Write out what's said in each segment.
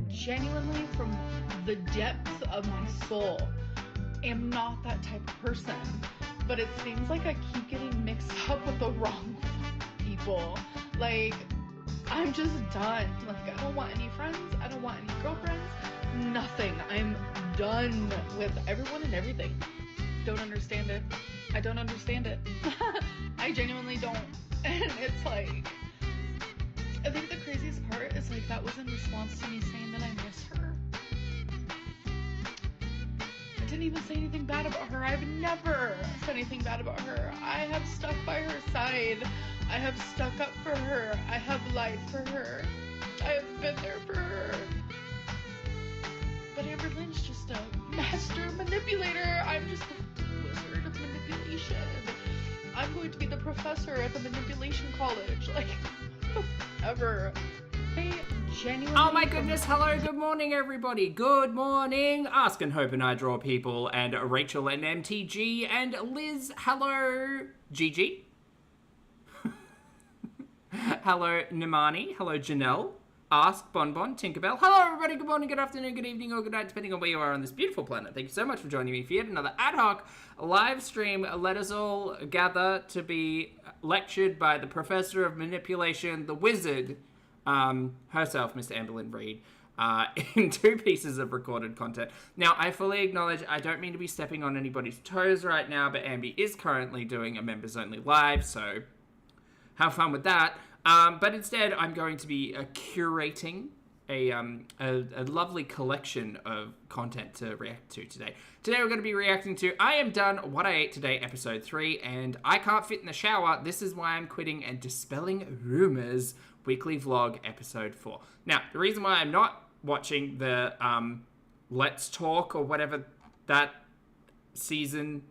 genuinely, from the depths of my soul, am not that type of person. But it seems like I keep getting mixed up with the wrong people. Like, I'm just done. Like, I don't want any friends. I don't want any girlfriends. Nothing. I'm done with everyone and everything. Don't understand it. I don't understand it. I genuinely don't. And it's like, I think the craziest part is like that was in response to me saying that I miss her. I didn't even say anything bad about her. I've never said anything bad about her. I have stuck by her side. I have stuck up for her. I have lied for her. I have been there for her. But Amber Lynn's just a master manipulator. I'm just a wizard of manipulation. I'm going to be the professor at the manipulation college. Like, ever. Oh my goodness, hello, good morning everybody, good morning, Ask and Hope and I Draw People, and Rachel and MTG, and Liz, hello, Gigi, hello, Nimani, hello, Janelle, Ask, Bonbon, Tinkerbell, hello everybody, good morning, good afternoon, good evening, or good night, depending on where you are on this beautiful planet. Thank you so much for joining me for yet another ad hoc live stream. Let us all gather to be lectured by the Professor of Manipulation, the Wizard, herself, Mr. Amberlynn Reid, in 2 pieces of recorded content. Now, I fully acknowledge I don't mean to be stepping on anybody's toes right now, but Ambi is currently doing a members-only live, so have fun with that. But instead, I'm going to be curating a lovely collection of content to react to today. Today, we're going to be reacting to I Am Done What I Ate Today, Episode 3, and I Can't Fit in the Shower, This Is Why I'm Quitting, and Dispelling Rumors, Weekly Vlog, Episode 4. Now, the reason why I'm not watching the Let's Talk or whatever that series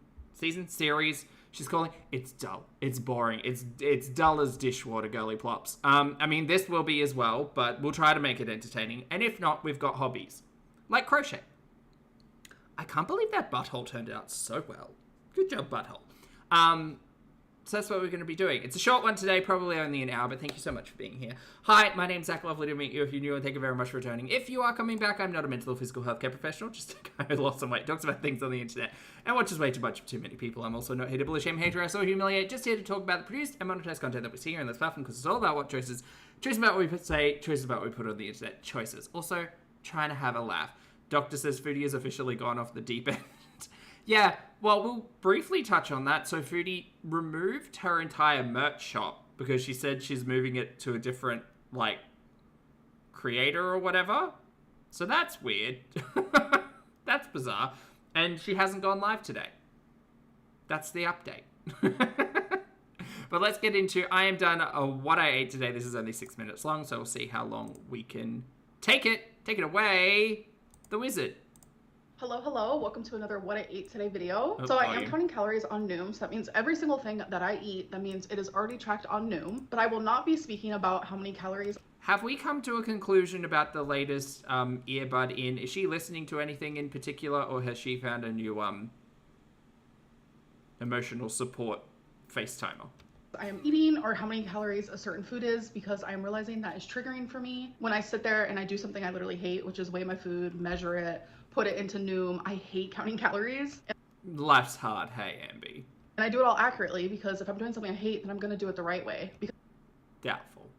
she's calling, it's dull, it's boring, it's dull as dishwater, girly plops. I mean, this will be as well, but we'll try to make it entertaining, and if not, we've got hobbies, like crochet. I can't believe that butthole turned out so well. Good job, butthole. So that's what we're going to be doing. It's a short one today, probably only an hour, but thank you so much for being here. Hi, my name's Zach. Lovely to meet you if you're new, and thank you very much for returning. If you are coming back, I'm not a mental or physical healthcare professional, just a guy who lost some weight, talks about things on the internet, and watches way too much of too many people. I'm also not here to bully, shame, hate, harass, or humiliate, just here to talk about the produced and monetized content that we see here on this platform, because it's all about what choices about what we say, choices about what we put on the internet, choices. Also, trying to have a laugh. Doctor says Foodie has officially gone off the deep end. Yeah, well, we'll briefly touch on that. So Foodie removed her entire merch shop because she said she's moving it to a different, like, creator or whatever. So that's weird. That's bizarre. And she hasn't gone live today. That's the update. But let's get into I Am Done What I Ate Today. This is only 6 minutes long, so we'll see how long we can take it. Take it away, the wizard. Hello, welcome to another What I Ate Today video. So I am counting calories on Noom, so that means every single thing that I eat, that means it is already tracked on Noom, but I will not be speaking about how many calories. Have we come to a conclusion about the latest earbud in? Is she listening to anything in particular, or has she found a new emotional support FaceTimer? I am eating, or how many calories a certain food is, because I'm realizing that is triggering for me. When I sit there and I do something I literally hate, which is weigh my food, measure it, put it into Noom, I hate counting calories. Life's hard, hey, Ambi. And I do it all accurately, because if I'm doing something I hate, then I'm going to do it the right way. Doubtful.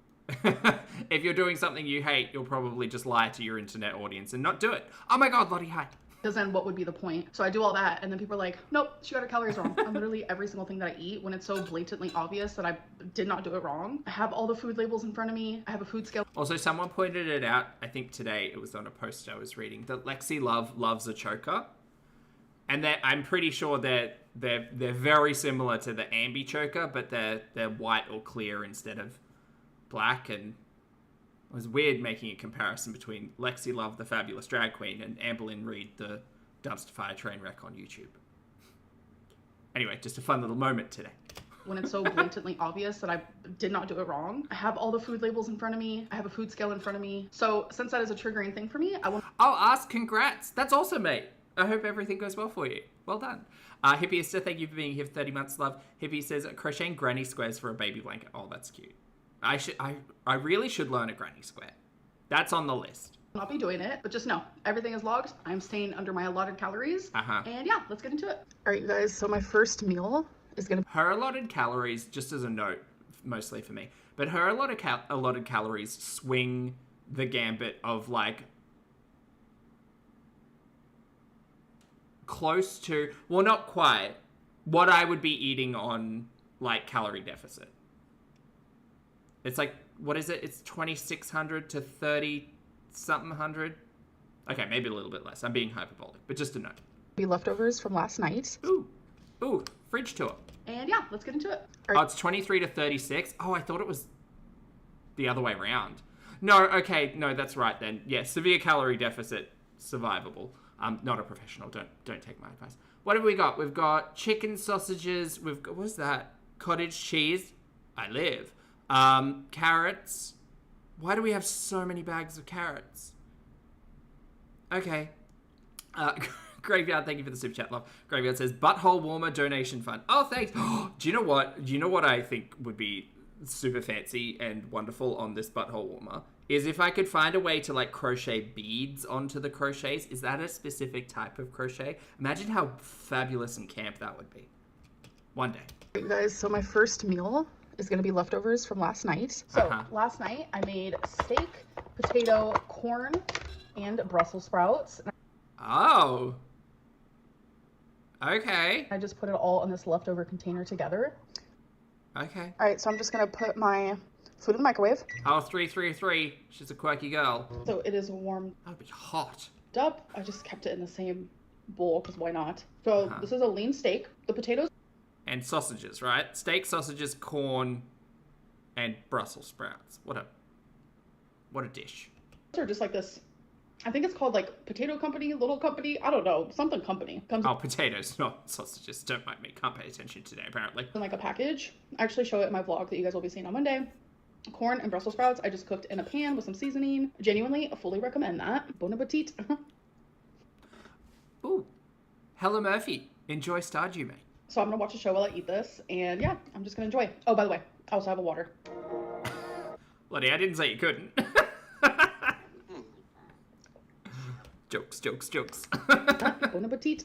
If you're doing something you hate, you'll probably just lie to your internet audience and not do it. Oh my god, Lottie, hi. Because then what would be the point? So I do all that, and then people are like, nope, she got her calories wrong. On literally every single thing that I eat, when it's so blatantly obvious that I did not do it wrong. I have all the food labels in front of me. I have a food scale. Also, someone pointed it out, I think today, it was on a post I was reading, that Lexi Love loves a choker. And I'm pretty sure they're very similar to the Ambi choker, but they're white or clear instead of black. And it was weird making a comparison between Lexi Love, the fabulous drag queen, and Amberlynn Reid, the dumpster fire train wreck on YouTube. Anyway, just a fun little moment today. When it's so blatantly obvious that I did not do it wrong. I have all the food labels in front of me. I have a food scale in front of me. So since that is a triggering thing for me, I want... Oh, Ask, congrats. That's awesome, mate. I hope everything goes well for you. Well done. Hippie Esther, thank you for being here for 30 months, love. Hippie says, crocheting granny squares for a baby blanket. Oh, that's cute. I really should learn a granny square. That's on the list. not be doing it, but just know everything is logged. I'm staying under my allotted calories. And yeah, let's get into it. All right, you guys, so my first meal is gonna be her allotted calories, just as a note, mostly for me, but her allotted calories swing the gambit of like close to, well, not quite what I would be eating on like calorie deficit. It's like, what is it? It's 2,600 to 30 something hundred. Okay, maybe a little bit less. I'm being hyperbolic, but just a note. be leftovers from last night. Ooh, fridge tour. And yeah, let's get into it. Oh, it's 23 to 36. Oh, I thought it was the other way around. No, okay, no, that's right then. Yeah, severe calorie deficit, survivable. I'm not a professional. Don't take my advice. What have we got? We've got chicken sausages. We've got, what's that? Cottage cheese. I live. Carrots. Why do we have so many bags of carrots? Okay. Graveyard, thank you for the super chat, love. Graveyard says, butthole warmer donation fund. Oh, thanks. Do you know what? Do you know what I think would be super fancy and wonderful on this butthole warmer? Is if I could find a way to like crochet beads onto the crochets. Is that a specific type of crochet? Imagine how fabulous and camp that would be. One day. You guys, so my first meal is going to be leftovers from last night. So last night I made steak, potato, corn, and Brussels sprouts. Oh. Okay. I just put it all in this leftover container together. Okay. All right, so I'm just going to put my food in the microwave. Oh, 333. She's a quirky girl. So it is warmed That'd be hot. up. I just kept it in the same bowl because why not? So this is a lean steak. The potatoes and sausages, right? Steak, sausages, corn, and Brussels sprouts. What a dish. are just like this. I think it's called like Potato Company, Little Company. I don't know, something company. Comes potatoes, not sausages. Don't mind me. Can't pay attention today, apparently. in like a package. I actually show it in my vlog that you guys will be seeing on Monday. Corn and Brussels sprouts I just cooked in a pan with some seasoning. Genuinely, fully recommend that. Bon appetit. Ooh. Hella Murphy. Enjoy Stardew, mate. So I'm gonna watch a show while I eat this, and yeah, I'm just gonna enjoy. Oh, by the way, I also have a water. Bloody, I didn't say you couldn't. Jokes. Bon appetit.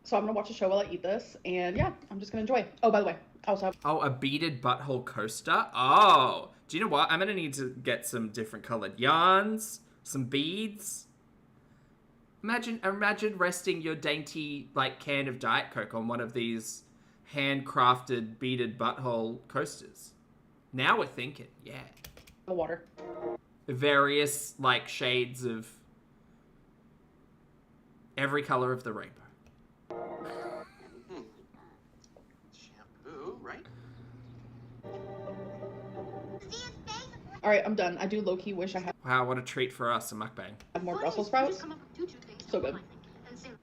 So I'm gonna watch a show while I eat this, and yeah, I'm just gonna enjoy. Oh, by the way, I also have... Oh, a beaded butthole coaster? Oh, do you know what? I'm gonna need to get some different colored yarns, some beads. Imagine resting your dainty, like, can of Diet Coke on one of these handcrafted beaded butthole coasters. Now we're thinking, yeah. a water. Various, like, shades of every color of the rainbow. Shampoo, right? All right, I'm done. I do low-key wish I had Wow, what a treat for us, a mukbang. more Brussels sprouts. So good. All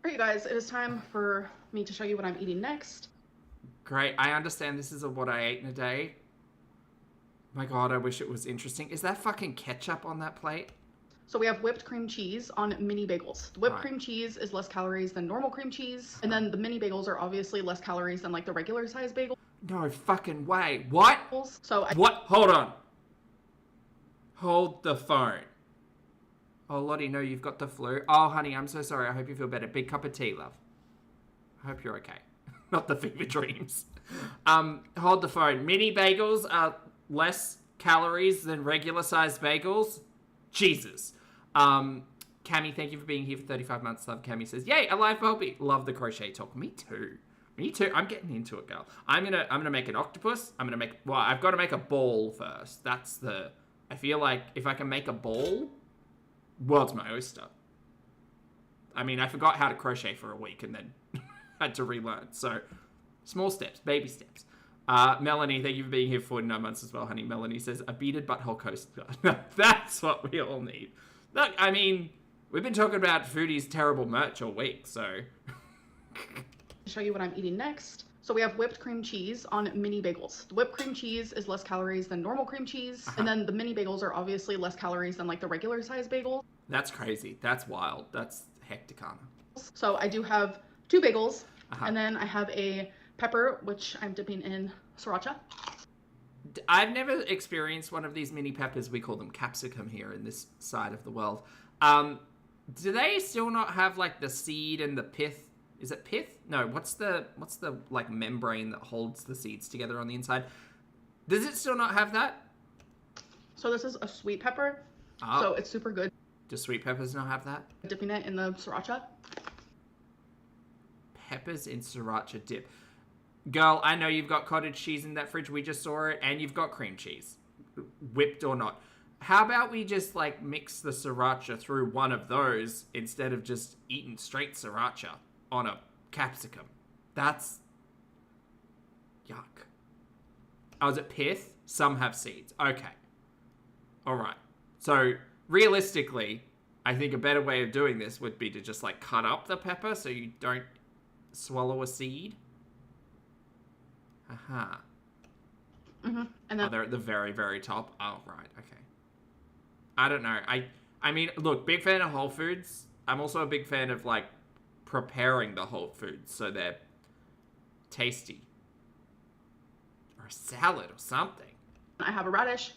right, you guys, it is time for me to show you what I'm eating next. Great, I understand this is what I ate in a day. My god, I wish it was interesting. Is that fucking ketchup on that plate? So we have whipped cream cheese on mini bagels. The whipped cream cheese is less calories than normal cream cheese. And then the mini bagels are obviously less calories than like the regular size bagel. No fucking way. What? So What? Hold on. Hold the phone. Oh, Lottie, no, you've got the flu. Oh, honey, I'm so sorry. I hope you feel better. Big cup of tea, love. I hope you're okay. Not the fever dreams. Hold the phone. Mini bagels are less calories than regular sized bagels. Jesus. Cammy, thank you for being here for 35 months. Love. Cammy says, yay, a live Bobby. Love the crochet talk. Me too. I'm getting into it, girl. I'm gonna make an octopus. I've got to make a ball first. I feel like if I can make a ball, world's my oyster. I mean, I forgot how to crochet for a week and then had to relearn. So, small steps, baby steps. Melanie, thank you for being here for 49 months as well, honey. Melanie says, a beaded butthole coaster. That's what we all need. Look, I mean, we've been talking about Foodie's terrible merch all week, so... show you what I'm eating next. So we have whipped cream cheese on mini bagels. The whipped cream cheese is less calories than normal cream cheese. And then the mini bagels are obviously less calories than like the regular size bagel. That's crazy. That's wild. That's hecticana. So I do have 2 bagels. And then I have a pepper, which I'm dipping in sriracha. I've never experienced one of these mini peppers. We call them capsicum here in this side of the world. Do they still not have like the seed and the pith? Is it pith? No, what's the like membrane that holds the seeds together on the inside? Does it still not have that? So this is a sweet pepper. Oh. So it's super good. Do sweet peppers not have that? Dipping it in the sriracha. Peppers in sriracha dip. Girl, I know you've got cottage cheese in that fridge. We just saw it. And you've got cream cheese. Whipped or not. How about we just, like, mix the sriracha through one of those instead of just eating straight sriracha on a capsicum? That's... yuck. Oh, is it pith? Some have seeds. Okay. Alright. So, realistically, I think a better way of doing this would be to just, like, cut up the pepper so you don't swallow a seed. Aha. Mm-hmm. And then... oh, they're at the very, very top. Oh, right. Okay. I don't know. I mean, look, big fan of Whole Foods. I'm also a big fan of, like, preparing the Whole Foods so they're tasty. Or a salad or something. I have a radish.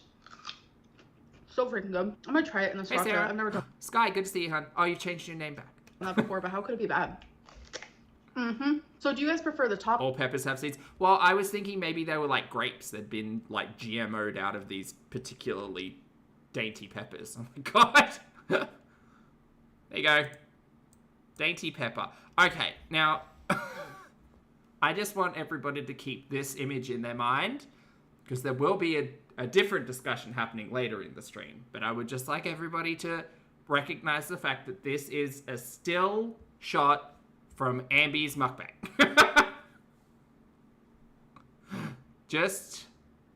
So freaking good. I'm gonna try it in the Hey, sriracha. Sarah. I've never done Sky, good to see you, hon. Oh, you've changed your name back. that before, but how could it be bad? Mm-hmm. So do you guys prefer the top? All peppers have seeds. Well, I was thinking maybe they were like grapes that'd been like GMO'd out of these particularly dainty peppers. Oh my god. There you go. Dainty pepper. Okay, now I just want everybody to keep this image in their mind because there will be a different discussion happening later in the stream. But I would just like everybody to recognize the fact that this is a still shot from Ambi's mukbang. Just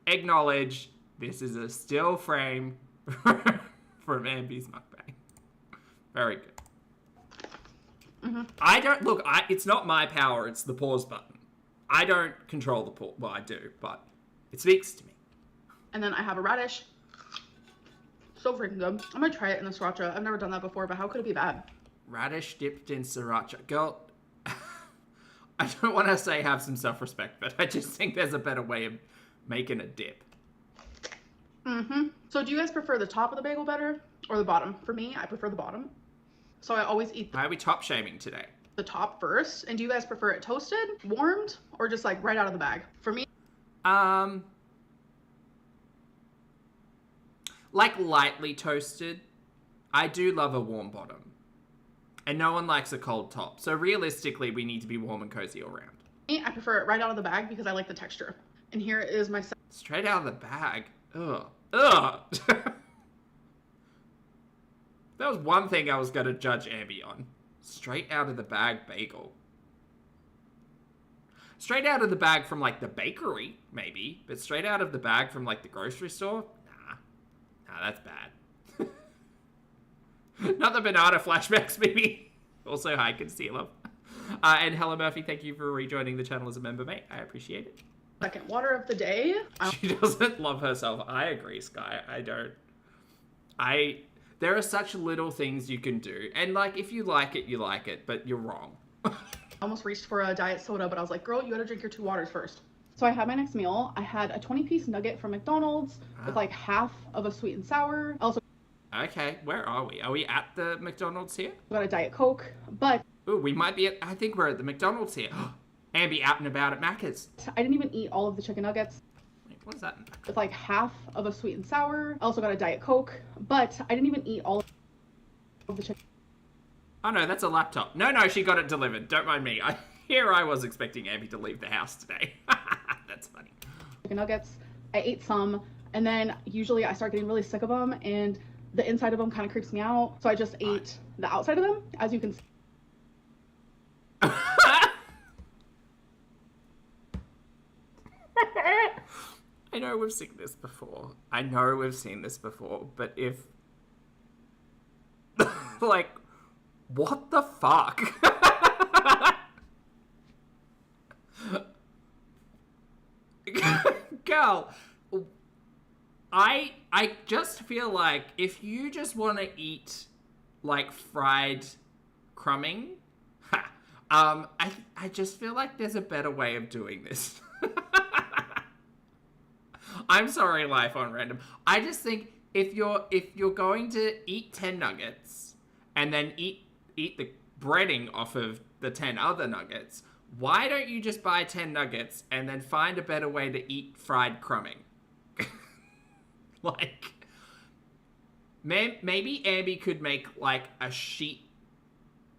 acknowledge this is a still frame from Ambi's mukbang. Very good. Mm-hmm. I don't look. It's not my power. It's the pause button. I don't control the pause. Well, I do, but it speaks to me. And then I have a radish. So freaking good. I'm gonna try it in the sriracha. I've never done that before, but how could it be bad? Radish dipped in sriracha. Girl, I don't want to say have some self-respect, but I just think there's a better way of making a dip. Mm-hmm. So do you guys prefer the top of the bagel better or the bottom? For me, I prefer the bottom. So I always eat Why are we top shaming today? the top first. And do you guys prefer it toasted, warmed, or just like right out of the bag? For me, like lightly toasted. I do love a warm bottom. And no one likes a cold top. So realistically, we need to be warm and cozy all around. I prefer it right out of the bag because I like the texture. And here is my... Straight out of the bag. Ugh. Ugh. That was one thing I was going to judge Ambi on. Straight out of the bag bagel. Straight out of the bag from, like, the bakery, maybe. But straight out of the bag from, like, the grocery store? Nah. Nah, that's bad. Not the banana flashbacks, maybe. Also, hi, good to see you, love. And Helen Murphy, thank you for rejoining the channel as a member, mate. I appreciate it. Second water of the day. She doesn't love herself. I agree, Sky. I don't. There are such little things you can do. And, like, if you like it, you like it. But you're wrong. I almost reached for a diet soda, but I was like, girl, you gotta drink your 2 waters first. So I had my next meal. I had a 20-piece nugget from McDonald's with, like, half of a sweet and sour. I also Okay, where are we? Are we at the McDonald's here? got a Diet Coke, but... Ooh, we might be at... I think we're at the McDonald's here. Ambi out and about at Macca's. I didn't even eat all of the chicken nuggets. Wait, what is that? With like half of a sweet and sour. I also got a Diet Coke, but I didn't even eat all of the chicken. Oh no, that's a laptop. No, she got it delivered. Don't mind me. I was expecting Ambi to leave the house today. That's funny. Chicken nuggets. I ate some, and then usually I start getting really sick of them, and the inside of them kind of creeps me out. So I just ate the outside of them, as you can see. I know we've seen this before. But if... like, what the fuck? Girl, I just feel like if you just want to eat, like, fried crumbing, I just feel like there's a better way of doing this. I'm sorry, life on random. I just think if you're going to eat 10 nuggets and then eat the breading off of the 10 other nuggets, why don't you just buy 10 nuggets and then find a better way to eat fried crumbing? Like, maybe Ambi could make like a sheet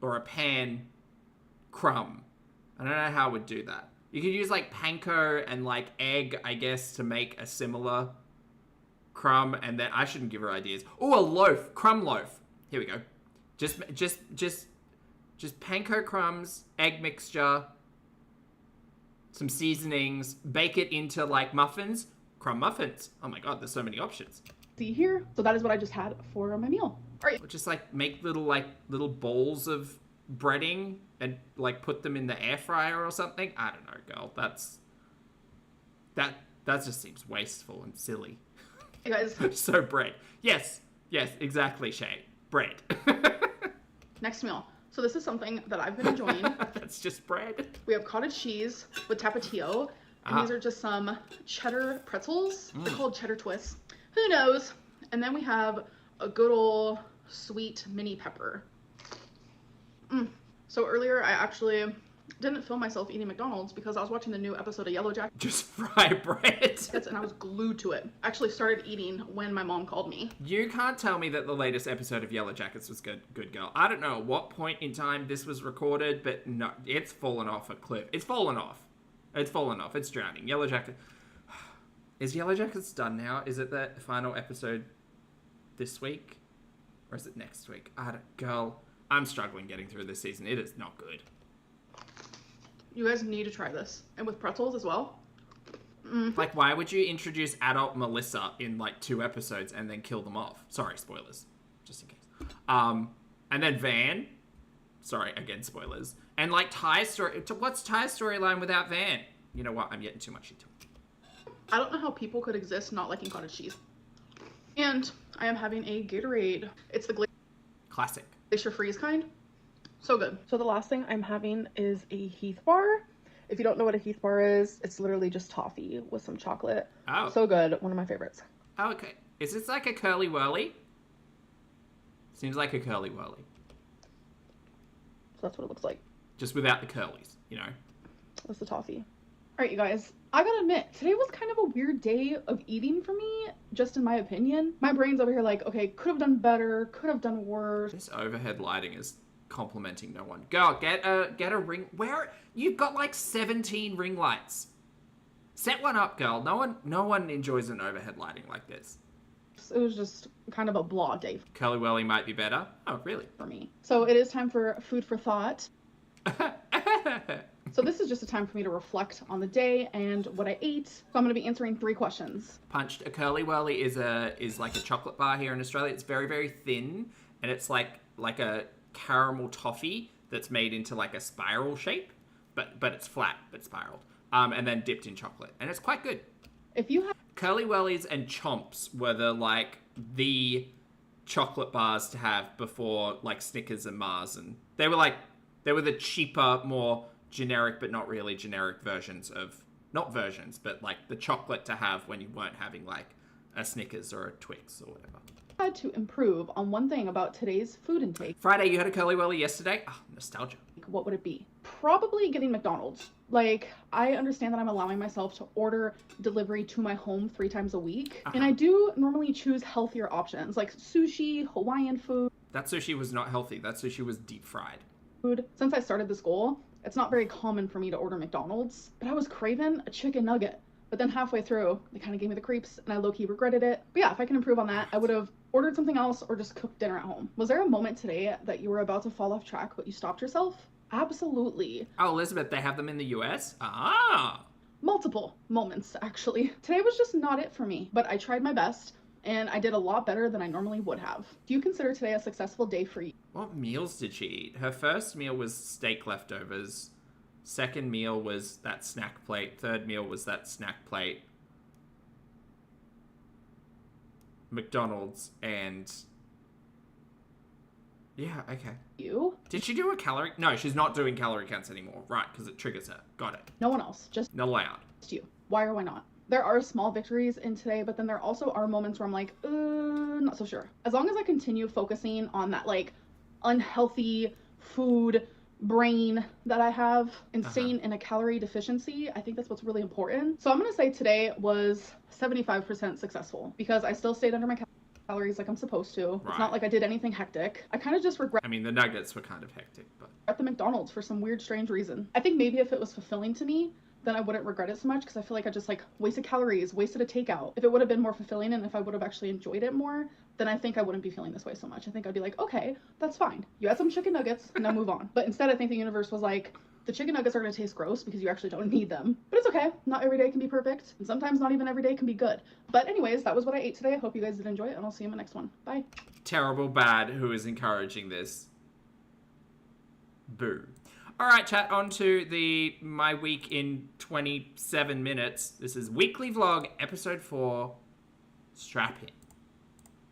or a pan crumb. I don't know how I would do that. You could use like panko and like egg, I guess, to make a similar crumb. And then I shouldn't give her ideas. Oh, a loaf, crumb loaf. Here we go. Just panko crumbs, egg mixture, some seasonings, bake it into like muffins, crumb muffins. Oh my god, there's so many options. See here. So that is what I just had for my meal. All right. Or just like make little balls of breading and like put them in the air fryer or something. I don't know, girl. That just seems wasteful and silly. Hey guys. So bread. Yes, exactly, Shay. Bread. Next meal. So this is something that I've been enjoying. That's just bread. We have cottage cheese with tapatio, and these are just some cheddar pretzels. They're called cheddar twists. Who knows? And then we have a good old sweet mini pepper. So earlier I actually didn't film myself eating McDonald's because I was watching the new episode of Yellow Jackets. Just fry bread. And I was glued to it. I actually started eating when my mom called me. You can't tell me that the latest episode of Yellow Jackets was good girl. I don't know at what point in time this was recorded, but no, it's fallen off a cliff. It's fallen off. It's drowning. Yellow Jacket. Is Yellow Jackets done now? Is it the final episode this week? Or is it next week? Girl, I'm struggling getting through this season. It is not good. You guys need to try this. And with pretzels as well. Like, why would you introduce adult Melissa in, like, 2 episodes and then kill them off? Sorry, spoilers. Just in case. And then Van. Sorry, again, spoilers. And, like, Ty's story. What's Ty's storyline without Van? You know what? I'm getting too much into it. I don't know how people could exist not liking cottage cheese. And I am having a Gatorade. It's the Classic. Glacier Freeze kind. So good. So the last thing I'm having is a Heath bar. If you don't know what a Heath bar is, it's literally just toffee with some chocolate. Oh. So good. One of my favorites. Oh, okay. Is this like a curly whirly? Seems like a curly whirly. So that's what it looks like. Just without the curlies, you know? That's the toffee. All right, you guys. I gotta admit, today was kind of a weird day of eating for me, just in my opinion. My brain's over here like, okay, could have done better, could have done worse. This overhead lighting is complimenting no one. Girl, get a ring. Where you've got like 17 ring lights. Set one up, girl. No one enjoys an overhead lighting like this. It was just kind of a blah day Curly whirly might be better. Oh, really? for me. So it is time for food for thought. So this is just a time for me to reflect on the day and what I ate. So I'm going to be answering 3 questions. Punched. A curly whirly is like a chocolate bar here in Australia. It's very, very thin, and it's like a caramel toffee that's made into like a spiral shape, but it's flat but spiraled, and then dipped in chocolate, and it's quite good. If you have Curly whirlies and chomps were the chocolate bars to have before like Snickers and Mars, and they were the cheaper, more generic but not really generic versions of, not versions, but like the chocolate to have when you weren't having like a Snickers or a Twix or whatever. had to improve on one thing about today's food intake, Friday, you had a curly whirly yesterday? Oh, nostalgia. what would it be? Probably getting McDonald's. Like, I understand that I'm allowing myself to order delivery to my home 3 times a week. And I do normally choose healthier options like sushi, Hawaiian food. That sushi was not healthy. That sushi was deep fried. Since I started this goal, it's not very common for me to order McDonald's, but I was craving a chicken nugget. But then halfway through, they kind of gave me the creeps and I low-key regretted it. But yeah, if I can improve on that, I would have ordered something else or just cooked dinner at home. Was there a moment today that you were about to fall off track, but you stopped yourself? Absolutely. Oh, Elizabeth, they have them in the US? Ah! Multiple moments, actually. Today was just not it for me, but I tried my best, and I did a lot better than I normally would have. Do you consider today a successful day for you? What meals did she eat? Her first meal was steak leftovers. Second meal was that snack plate. Third meal was that snack plate. McDonald's and... Yeah, okay. You? Did she do a calorie... No, she's not doing calorie counts anymore. Right, because it triggers her. Got it. No one else, just Not allowed. you. Why or why not? There are small victories in today, but then there also are moments where I'm like, not so sure. As long as I continue focusing on that like unhealthy food brain that I have and staying in a calorie deficiency, I think that's what's really important. So I'm gonna say today was 75% successful because I still stayed under my calories like I'm supposed to. Right. It's not like I did anything hectic. I kind of just regret. I mean, the nuggets were kind of hectic, but at the McDonald's for some weird, strange reason. I think maybe if it was fulfilling to me, then I wouldn't regret it so much because I feel like I just like wasted calories, wasted a takeout. If it would have been more fulfilling and if I would have actually enjoyed it more, then I think I wouldn't be feeling this way so much. I think I'd be like, okay, that's fine. You had some chicken nuggets, now move on. But instead, I think the universe was like, the chicken nuggets are going to taste gross because you actually don't need them. But it's okay. Not every day can be perfect. And sometimes not even every day can be good. But anyways, that was what I ate today. I hope you guys did enjoy it and I'll see you in my next one. Bye. Terrible bad who is encouraging this. Boo. All right, chat, on to my week in 27 minutes. This is Weekly Vlog, Episode 4, Strap In.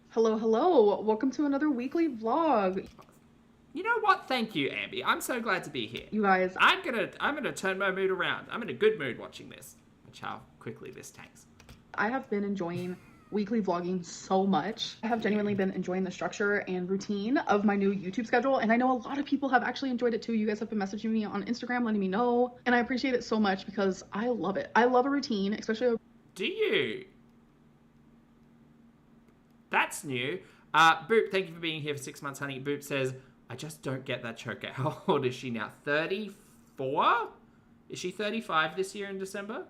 Hello, hello. Welcome to another weekly vlog. You know what? Thank you, Ambi. I'm so glad to be here. You guys. I'm gonna turn my mood around. I'm in a good mood watching this. Watch how quickly this tanks. I have been enjoying weekly vlogging so much. I have genuinely been enjoying the structure and routine of my new YouTube schedule, and I know a lot of people have actually enjoyed it too. You guys have been messaging me on Instagram letting me know, and I appreciate it so much because I love it. I love a routine, especially Do you? That's new. Boop, thank you for being here for 6 months, honey. Boop says, I just don't get that choker. How old is she now? 34? Is she 35 this year in December?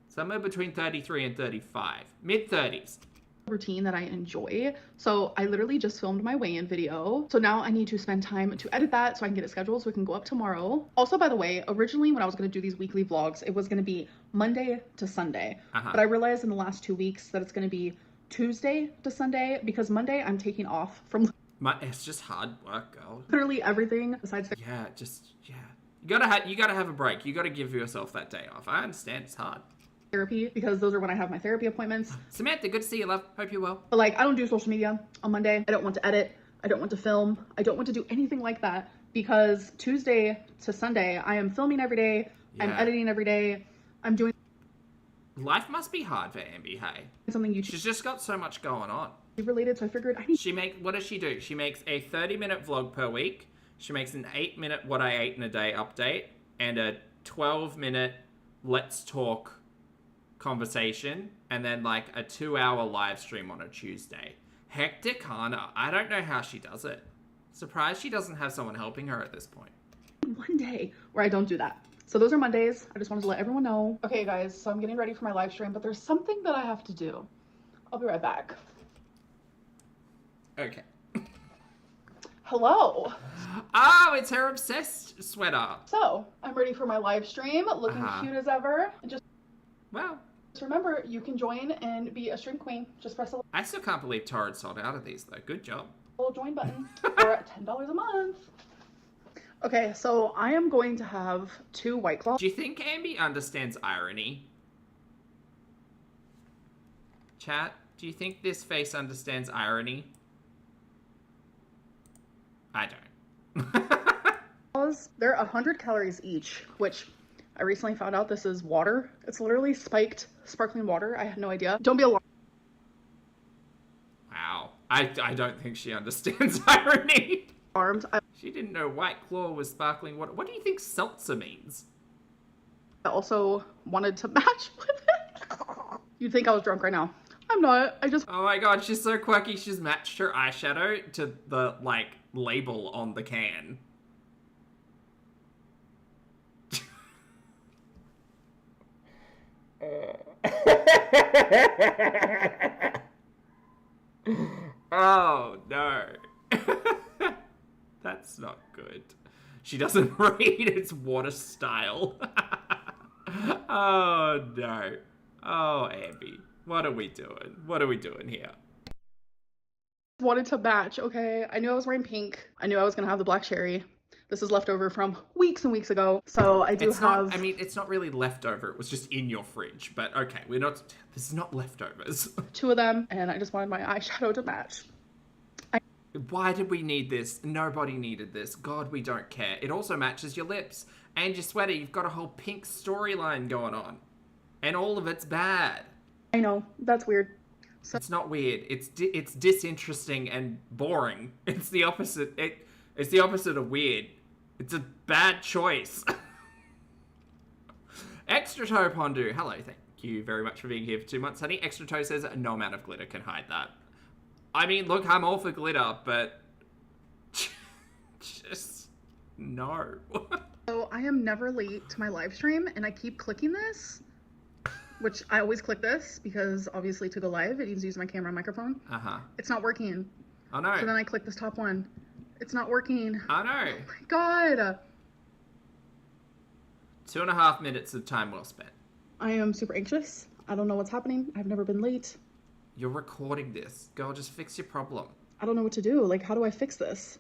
Somewhere between 33 and 35. Mid-30s. Routine that I enjoy. So I literally just filmed my weigh-in video. So now I need to spend time to edit that so I can get it scheduled so it can go up tomorrow. Also, by the way, originally when I was going to do these weekly vlogs, it was going to be Monday to Sunday. But I realized in the last 2 weeks that it's going to be Tuesday to Sunday because Monday I'm taking off from it's just hard work, girl. Literally everything besides yeah. You gotta have a break. You gotta give yourself that day off. I understand it's hard. Therapy because those are when I have my therapy appointments. Samantha, good to see you, love. Hope you're well. But like, I don't do social media on Monday. I don't want to edit. I don't want to film. I don't want to do anything like that because Tuesday to Sunday I am filming every day. Yeah. I'm editing every day. I'm doing. Life must be hard for Ambi, hey? Something She's just got so much going on. Related, so I figured I need. What does she do? She makes a 30-minute vlog per week. She makes an 8-minute what I ate in a day update and a 12-minute let's talk conversation and then like a 2-hour live stream on a Tuesday. Hectic Hannah. I don't know how she does it. Surprised she doesn't have someone helping her at this point. One day where I don't do that. So those are Mondays. I just wanted to let everyone know. Okay, guys, so I'm getting ready for my live stream, but there's something that I have to do. I'll be right back. Okay. Hello. Oh, it's her obsessed sweater. So, I'm ready for my live stream, looking cute as ever. And just remember, you can join and be a stream queen. Just press a I still can't believe Torrid sold out of these, though. Good job. Little join button for $10 a month. Okay, so I am going to have 2 White Claws. Do you think Ambi understands irony? Chat, do you think this face understands irony? I don't. They're 100 calories each, which I recently found out this is water. It's literally spiked sparkling water. I had no idea. Don't be alarmed. Wow. I don't think she understands irony. I She didn't know White Claw was sparkling water. What do you think seltzer means? also wanted to match with it. You'd think I was drunk right now. I'm not. I just... Oh my god, she's so quirky. She's matched her eyeshadow to the, like, label on the can. Oh, no. That's not good. She doesn't read, it's water style. Oh, no. Oh, Ambi. What are we doing? What are we doing here? wanted to match, okay? I knew I was wearing pink. I knew I was gonna have the black cherry. This is leftover from weeks and weeks ago. So I do have... I mean, it's not really leftover. It was just in your fridge. But okay, this is not leftovers. 2 of them, and I just wanted my eyeshadow to match. Why did we need this? Nobody needed this. God, we don't care. It also matches your lips. And your sweater. You've got a whole pink storyline going on. And all of it's bad. I know, that's weird. So It's not weird. It's disinteresting and boring. It's the opposite. It's the opposite of weird. It's a bad choice. Extra Toe Pondu. Hello, thank you very much for being here for 2 months, honey. Extra Toe says no amount of glitter can hide that. I mean, look, I'm all for glitter, but just no. So I am never late to my live stream, and I keep clicking this, which I always click this because obviously to go live, it needs to use my camera and microphone. Uh-huh. It's not working. Oh no. So then I click this top one. It's not working. Oh no. Oh my god. 2.5 minutes of time well spent. I am super anxious. I don't know what's happening. I've never been late. You're recording this. Girl, just fix your problem. I don't know what to do. Like, how do I fix this?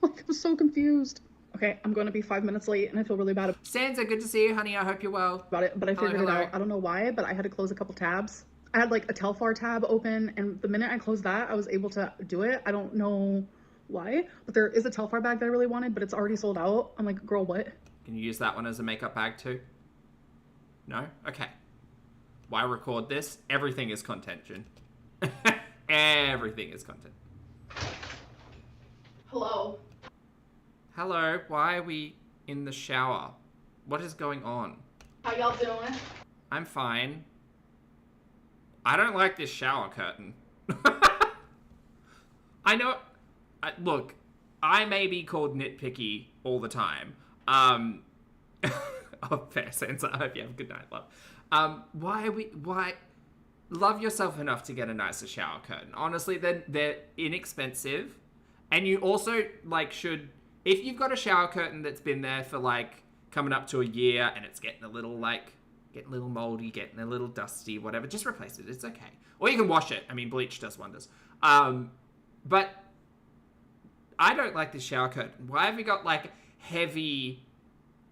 Like, I'm so confused. Okay, I'm going to be 5 minutes late, and I feel really bad Sansa, good to see you, honey. I hope you're well. about it, but I figured Hello. it out. I don't know why, but I had to close a couple tabs. I had, like, a Telfar tab open, and the minute I closed that, I was able to do it. I don't know why, but there is a Telfar bag that I really wanted, but it's already sold out. I'm like, girl, what? Can you use that one as a makeup bag too? No? Okay. Why record this? Everything is content, Jen. Everything is content. Hello. Hello, why are we in the shower? What is going on? How y'all doing? I'm fine. I don't like this shower curtain. I know... look, I may be called nitpicky all the time. Oh, fair sense. I hope you have a good night, love. Why... Love yourself enough to get a nicer shower curtain. Honestly, they're inexpensive. And you also, like, should... If you've got a shower curtain that's been there for, like, coming up to a year and it's getting a little, like... Getting a little moldy, getting a little dusty, whatever, just replace it. It's okay. Or you can wash it. I mean, bleach does wonders. But I don't like this shower curtain. Why have you got, like, heavy,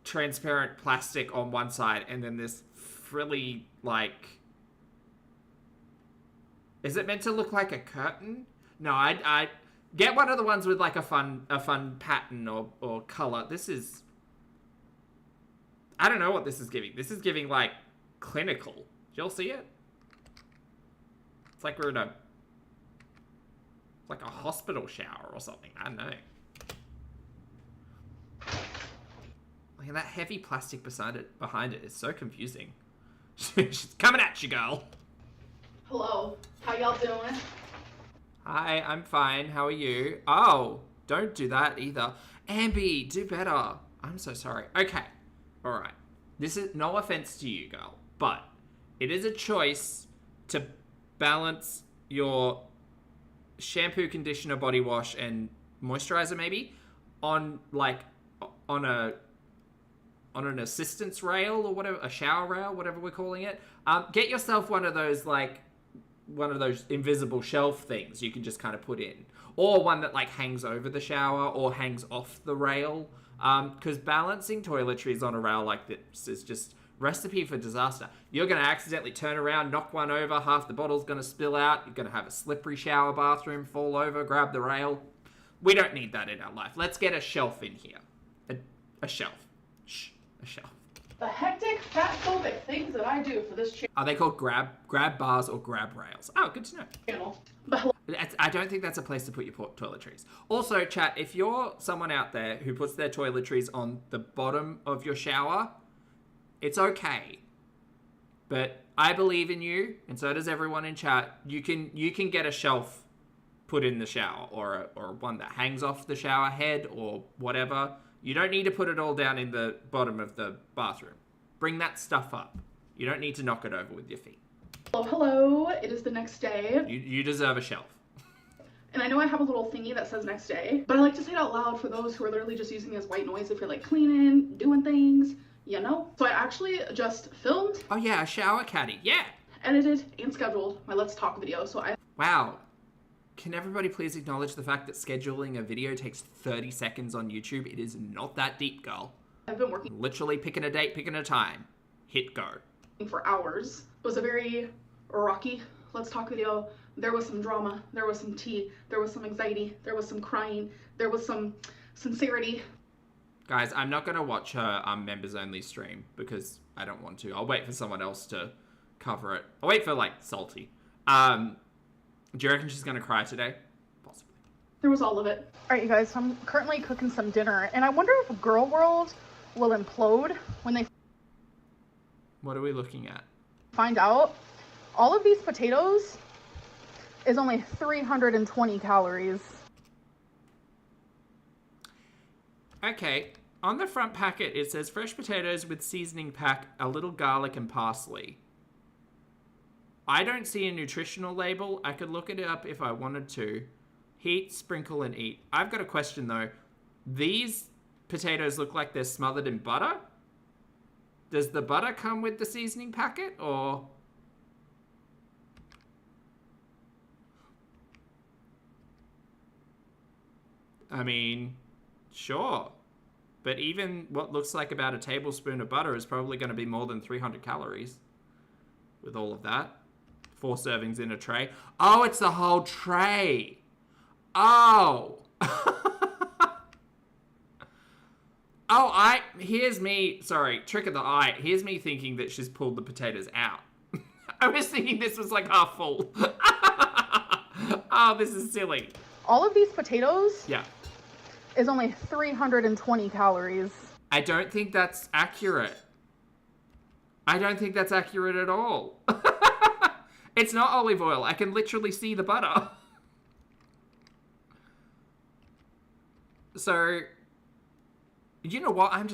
transparent plastic on one side and then this frilly, like... Is it meant to look like a curtain? No, I get one of the ones with, like, a fun pattern or color. This is... I don't know what this is giving. This is giving, like, clinical. Do y'all see it? It's like we're in a... It's like a hospital shower or something. I don't know. Like, and that heavy plastic behind it is so confusing. She's coming at you, girl. Hello. How y'all doing? Hi, I'm fine. How are you? Oh, don't do that either. Ambi, do better. I'm so sorry. Okay. All right. This is no offense to you, girl, but it is a choice to balance your shampoo, conditioner, body wash, and moisturizer maybe on an assistance rail or whatever, a shower rail, whatever we're calling it. Get yourself one of those invisible shelf things you can just kind of put in, or one that like hangs over the shower or hangs off the rail. Because balancing toiletries on a rail like this is just recipe for disaster. You're going to accidentally turn around, knock one over, half the bottle's going to spill out, you're going to have a slippery shower bathroom, fall over, grab the rail. We don't need that in our life. Let's get a shelf in here. A shelf. Shh, a shelf. The hectic, fat-phobic things that I do for this Are they called grab bars or grab rails? Oh, good to know. channel. But hello. I don't think that's a place to put your toiletries. Also, chat, if you're someone out there who puts their toiletries on the bottom of your shower, it's okay. But I believe in you, and so does everyone in chat. You can get a shelf put in the shower, or one that hangs off the shower head, or whatever. You don't need to put it all down in the bottom of the bathroom. Bring that stuff up. You don't need to knock it over with your feet. Hello. It is the next day. You deserve a shelf. And I know I have a little thingy that says next day, but I like to say it out loud for those who are literally just using it as white noise if you're like cleaning, doing things, you know? So I actually just filmed. Oh yeah, a shower caddy. Yeah. Edited and scheduled my Let's Talk video. So Wow. Can everybody please acknowledge the fact that scheduling a video takes 30 seconds on YouTube? It is not that deep, girl. I've been working Literally picking a date, picking a time. Hit go. for hours. It was a very rocky Let's Talk video. There was some drama, there was some tea, there was some anxiety, there was some crying, there was some sincerity. Guys, I'm not going to watch her members only stream because I don't want to. I'll wait for someone else to cover it. I'll wait for, like, salty. Do you reckon she's going to cry today? Possibly. There was all of it. All right, you guys, I'm currently cooking some dinner, and I wonder if Girl World will implode when they... What are we looking at? Find out. All of these potatoes is only 320 calories. Okay. On the front packet, it says fresh potatoes with seasoning pack, a little garlic and parsley. I don't see a nutritional label. I could look it up if I wanted to. Heat, sprinkle, and eat. I've got a question, though. These potatoes look like they're smothered in butter? Does the butter come with the seasoning packet, or... I mean, sure. But even what looks like about a tablespoon of butter is probably going to be more than 300 calories with all of that. 4 servings in a tray. Oh, it's the whole tray. Oh. Here's me, sorry, trick of the eye. Here's me thinking that she's pulled the potatoes out. I was thinking this was like half full. Oh, this is silly. All of these potatoes... Yeah. is only 320 calories. I don't think that's accurate. I don't think that's accurate at all. It's not olive oil. I can literally see the butter. So, you know what? Okay,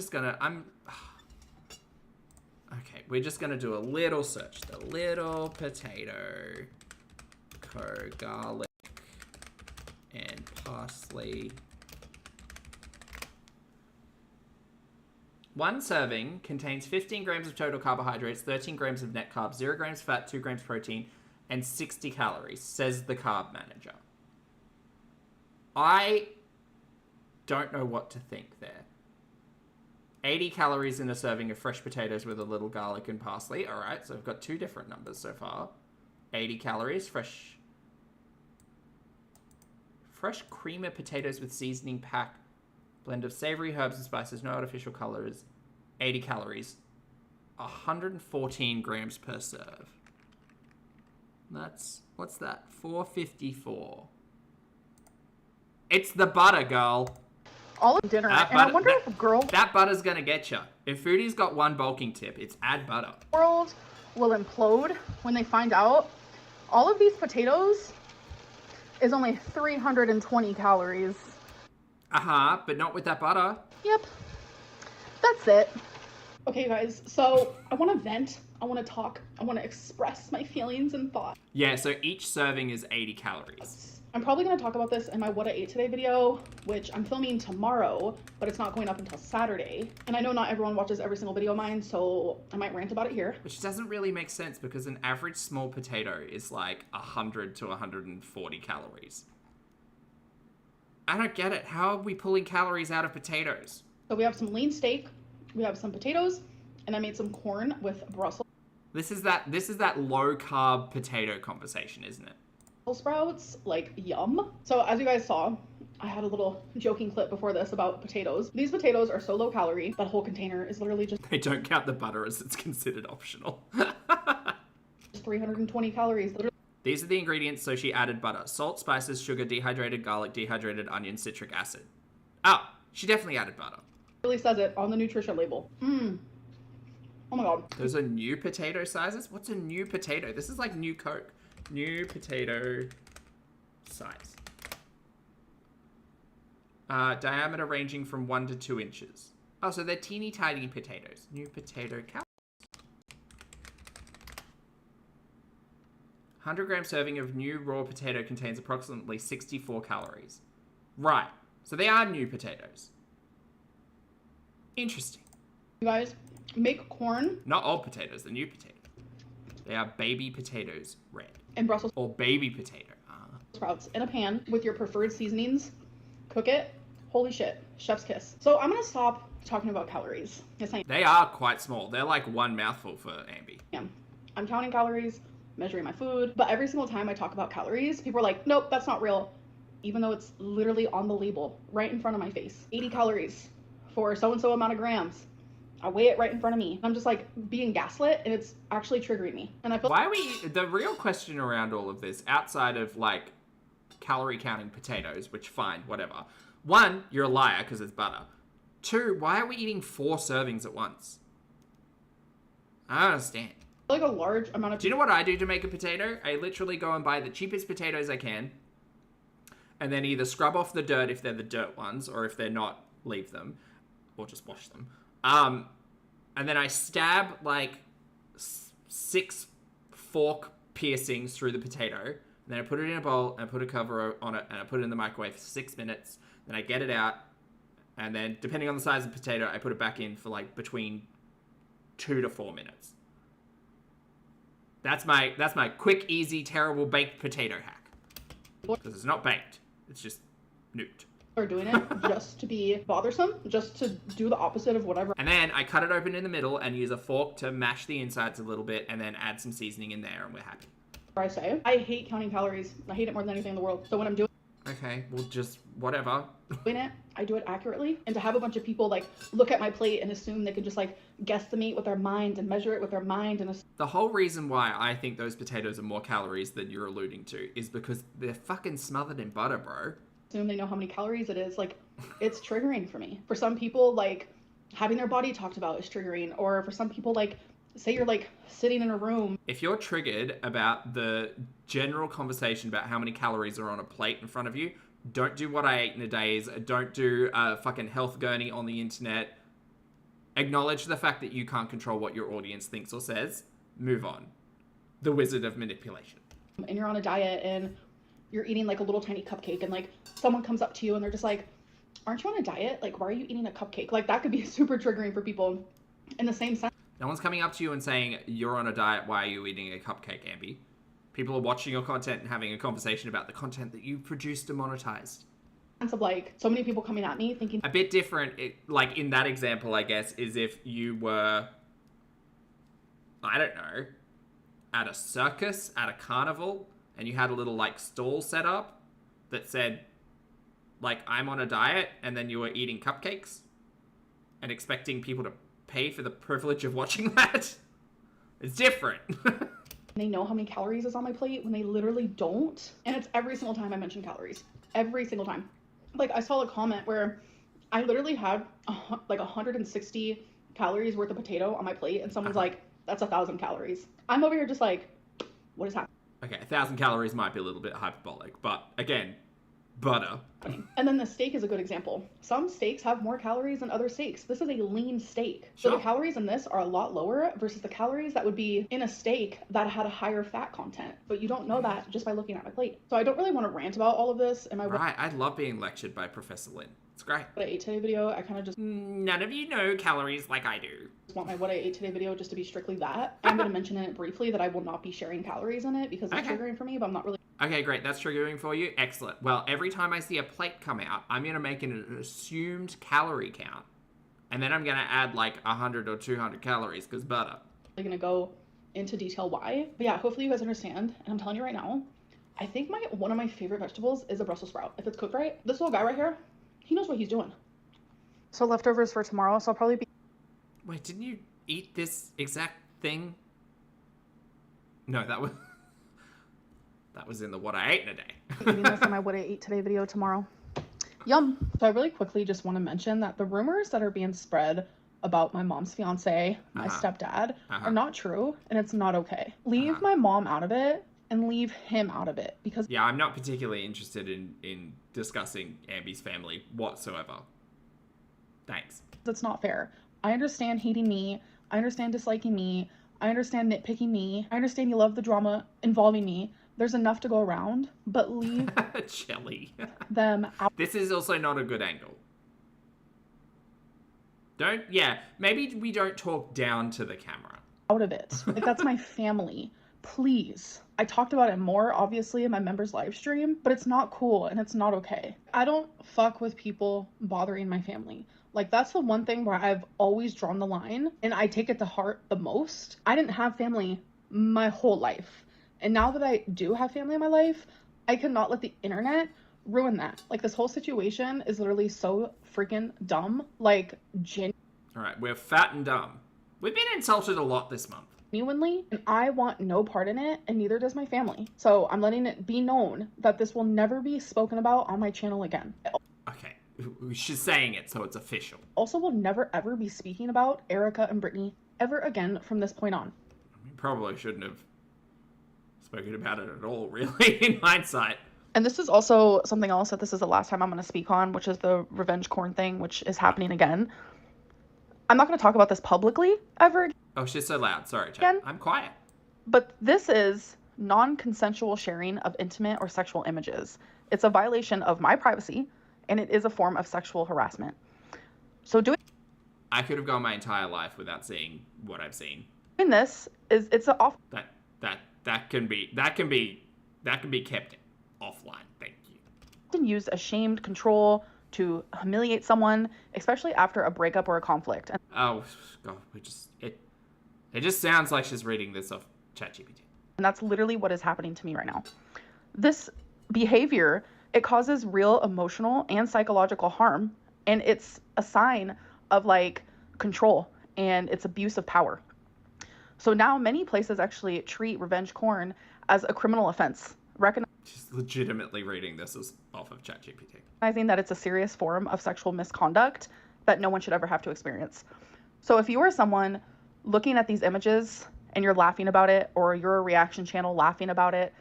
we're just gonna do a little search. The little potato, garlic, and parsley. One serving contains 15 grams of total carbohydrates, 13 grams of net carbs, 0 grams fat, 2 grams protein, and 60 calories, says the carb manager. I don't know what to think there. 80 calories in a serving of fresh potatoes with a little garlic and parsley. All right, so I've got 2 different numbers so far. 80 calories, fresh creamer potatoes with seasoning pack. Blend of savory herbs and spices, no artificial colors. 80 calories. 114 grams per serve. What's that? 454. It's the butter, girl. All of dinner, I wonder if Girl That butter's gonna get you. If Foodie's got one bulking tip, it's add butter. World will implode when they find out. All of these potatoes is only 320 calories. But not with that butter. Yep. That's it. Okay, guys, so I want to vent. I want to talk. I want to express my feelings and thoughts. Yeah, so each serving is 80 calories. I'm probably going to talk about this in my What I Ate Today video, which I'm filming tomorrow, but it's not going up until Saturday. And I know not everyone watches every single video of mine, so I might rant about it here. Which doesn't really make sense because an average small potato is like 100 to 140 calories. I don't get it. How are we pulling calories out of potatoes? So we have some lean steak, we have some potatoes, and I made some corn with Brussels This is that low carb potato conversation, isn't it? sprouts, like yum. So as you guys saw, I had a little joking clip before this about potatoes. These potatoes are so low calorie, that whole container is literally just... They don't count the butter as it's considered optional. just 320 calories. Literally. These are the ingredients, so she added butter. Salt, spices, sugar, dehydrated garlic, dehydrated onion, citric acid. Oh, she definitely added butter. Really says it on the nutrition label. Oh my god. Those are new potato sizes? What's a new potato? This is like new Coke. New potato size. Diameter ranging from 1 to 2 inches. Oh, so they're teeny tiny potatoes. New potato calories. 100-gram serving of new raw potato contains approximately 64 calories. Right. So they are new potatoes. Interesting. You guys, make corn. Not old potatoes, the new potatoes. They are baby potatoes red. And Brussels. Or baby potato. Sprouts in a pan with your preferred seasonings. Cook it. Holy shit. Chef's kiss. So I'm going to stop talking about calories. Yes, I am. They are quite small. They're like one mouthful for Ambi. I'm counting calories, measuring my food. But every single time I talk about calories, people are like, nope, that's not real. Even though it's literally on the label right in front of my face. 80 calories for so-and-so amount of grams. I weigh it right in front of me. I'm just like being gaslit, and it's actually triggering me. And I feel Why are we... The real question around all of this, outside of, like, calorie counting potatoes, which fine, whatever. One, you're a liar because it's butter. Two, why are we eating 4 servings at once? I don't understand. like a large amount of... Do you know what I do to make a potato? I literally go and buy the cheapest potatoes I can, and then either scrub off the dirt if they're the dirt ones, or if they're not, leave them, or just wash them. And then I stab like 6 fork piercings through the potato, and then I put it in a bowl, and I put a cover on it, and I put it in the microwave for 6 minutes. Then I get it out, and then depending on the size of the potato, I put it back in for like between 2 to 4 minutes. That's my quick, easy, terrible baked potato hack. Because it's not baked, it's just nuked. Are doing it just to be bothersome, just to do the opposite of whatever And then I cut it open in the middle and use a fork to mash the insides a little bit, and then add some seasoning in there, and we're happy. I say. I hate counting calories. I hate it more than anything in the world. So when I'm doing Okay, well, just whatever. it, I do it accurately. And to have a bunch of people like look at my plate and assume they can just like guesstimate with their mind and measure it with their mind and The whole reason why I think those potatoes are more calories than you're alluding to is because they're fucking smothered in butter, bro. assume they know how many calories it is. Like, it's triggering for me. For some people, like, having their body talked about is triggering. Or for some people, like, say you're like sitting in a room. If you're triggered about the general conversation about how many calories are on a plate in front of you, don't do what I ate in a days. Don't do a fucking health gurney on the internet. Acknowledge the fact that you can't control what your audience thinks or says. Move on. The wizard of manipulation. And you're on a diet and you're eating like a little tiny cupcake, and like someone comes up to you and they're just like, aren't you on a diet? Like, why are you eating a cupcake? Like, that could be super triggering for people. In the same sense, No one's coming up to you and saying, you're on a diet, why are you eating a cupcake, Ambi? People are watching your content and having a conversation about the content that you produced and monetized. of like so many people coming at me thinking A bit different, like in that example, I guess, is if you were, I don't know, at a circus, at a carnival, and you had a little like stall set up that said, like, I'm on a diet, and then you were eating cupcakes and expecting people to pay for the privilege of watching that. It's different. they know how many calories is on my plate when they literally don't. And it's every single time I mention calories. Every single time. Like, I saw a comment where I literally had like 160 calories worth of potato on my plate, and someone's like, that's 1,000 calories. I'm over here just like, what is happening? Okay, 1,000 calories might be a little bit hyperbolic, but again, butter. And then the steak is a good example. Some steaks have more calories than other steaks. This is a lean steak. So Sure. the calories in this are a lot lower versus the calories that would be in a steak that had a higher fat content. But you don't know that just by looking at my plate. So I don't really want to rant about all of this in my Right, I love being lectured by Professor Lin. It's great. What I ate today video. I kind of just None of you know calories like I do. want my what I ate today video just to be strictly that. I'm going to mention in it briefly that I will not be sharing calories in it because it's Okay. triggering for me, but I'm not really. Okay, great. That's triggering for you. Excellent. Well, every time I see a plate come out, I'm going to make an assumed calorie count. And then I'm going to add like 100 or 200 calories because butter. Going to go into detail why. But yeah, hopefully you guys understand. And I'm telling you right now, I think one of my favorite vegetables is a Brussels sprout. If it's cooked right, this little guy right here, he knows what he's doing. So leftovers for tomorrow, so I'll probably be Wait, didn't you eat this exact thing? No, that was in the what I ate in a day. eating this in my what I ate today video tomorrow. Yum. So I really quickly just want to mention that the rumors that are being spread about my mom's fiance, my stepdad, are not true, and it's not okay. Leave my mom out of it and leave him out of it, because Yeah, I'm not particularly interested in discussing Ambi's family whatsoever. Thanks. it's not fair. I understand hating me. I understand disliking me. I understand nitpicking me. I understand you love the drama involving me. There's enough to go around, but leave Shelly. them out. This is also not a good angle. Maybe we don't talk down to the camera. Out of it. Like, that's my family. Please. I talked about it more, obviously, in my members' live stream, but it's not cool and it's not okay. I don't fuck with people bothering my family. Like, that's the one thing where I've always drawn the line, and I take it to heart the most. I didn't have family my whole life. And now that I do have family in my life, I cannot let the internet ruin that. Like, this whole situation is literally so freaking dumb. Like, All right, we're fat and dumb. We've been insulted a lot this month. Genuinely, and I want no part in it, and neither does my family. So I'm letting it be known that this will never be spoken about on my channel again. Okay, she's saying it, so it's official. Also will never ever be speaking about Erica and Brittany ever again from this point on. We probably shouldn't have spoken about it at all, really, in hindsight. And this is also something else that this is the last time I'm going to speak on, which is the revenge corn thing, which is happening again. I'm not going to talk about this publicly ever again. Oh, she's so loud. Sorry, Chad. I'm quiet. But this is non-consensual sharing of intimate or sexual images. It's a violation of my privacy, and it is a form of sexual harassment. So I could have gone my entire life without seeing what I've seen. doing this is That can be kept offline. Thank you. often used as shamed control to humiliate someone, especially after a breakup or a conflict. Oh God, it just sounds like she's reading this off ChatGPT. And that's literally what is happening to me right now. This behavior, it causes real emotional and psychological harm, and it's a sign of like control, and it's abuse of power. So now many places actually treat revenge porn as a criminal offense, She's legitimately reading this as off of ChatGPT. recognizing that it's a serious form of sexual misconduct that no one should ever have to experience. So if you are someone looking at these images and you're laughing about it, or you're a reaction channel laughing about it,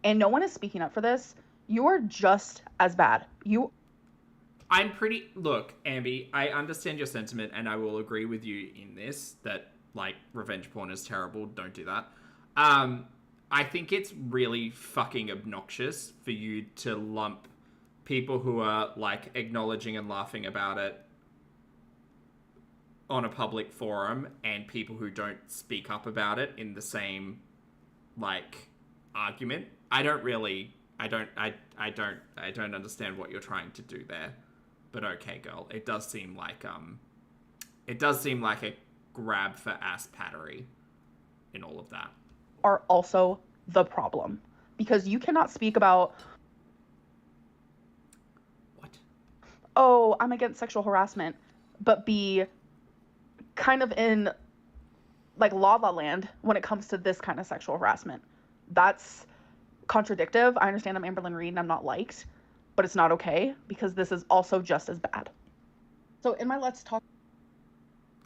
and no one is speaking up for this, you're just as bad. Look, Ambi, I understand your sentiment, and I will agree with you in this, that, like, revenge porn is terrible. Don't do that. I think it's really fucking obnoxious for you to lump people who are, like, acknowledging and laughing about it on a public forum and people who don't speak up about it in the same, like, argument. I don't understand what you're trying to do there. But okay, girl. It does seem like a grab for ass pattery in all of that. are also the problem, because you cannot speak about, What? oh, I'm against sexual harassment, but be kind of in like la la land when it comes to this kind of sexual harassment. That's contradictive. I understand I'm Amberlynn Reid and I'm not liked, but it's not okay, because this is also just as bad. So in my Let's Talk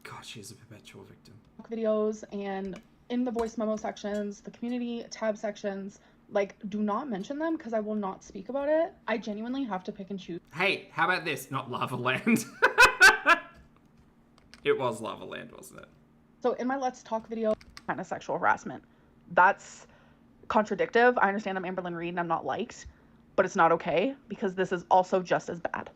God, she's a perpetual victim. videos and in the voice memo sections, the community tab sections, like, do not mention them because I will not speak about it. I genuinely have to pick and choose. Hey, how about this? Not Lava Land. It was Lava Land, wasn't it? So in my Let's Talk video, kind of sexual harassment. That's contradictive. I understand I'm Amberlynn Reid and I'm not liked, but it's not okay, because this is also just as bad.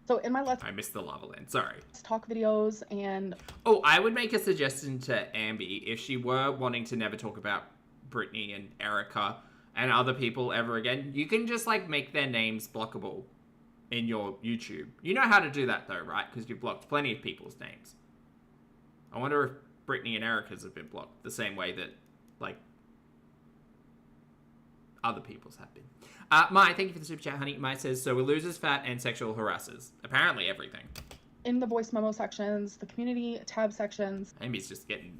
So in my I missed the Lava Land, sorry. Let's Talk videos and... Oh, I would make a suggestion to Ambi. If she were wanting to never talk about Brittany and Erica and other people ever again, you can just, like, make their names blockable in your YouTube. You know how to do that, though, right? Because you've blocked plenty of people's names. I wonder if Brittany and Erica's have been blocked the same way that, like, other people's have been. Mai, thank you for the super chat, honey. Mai says, so we're losers, fat, and sexual harassers. Apparently everything. in the voice memo sections, the community tab sections. Amy's just getting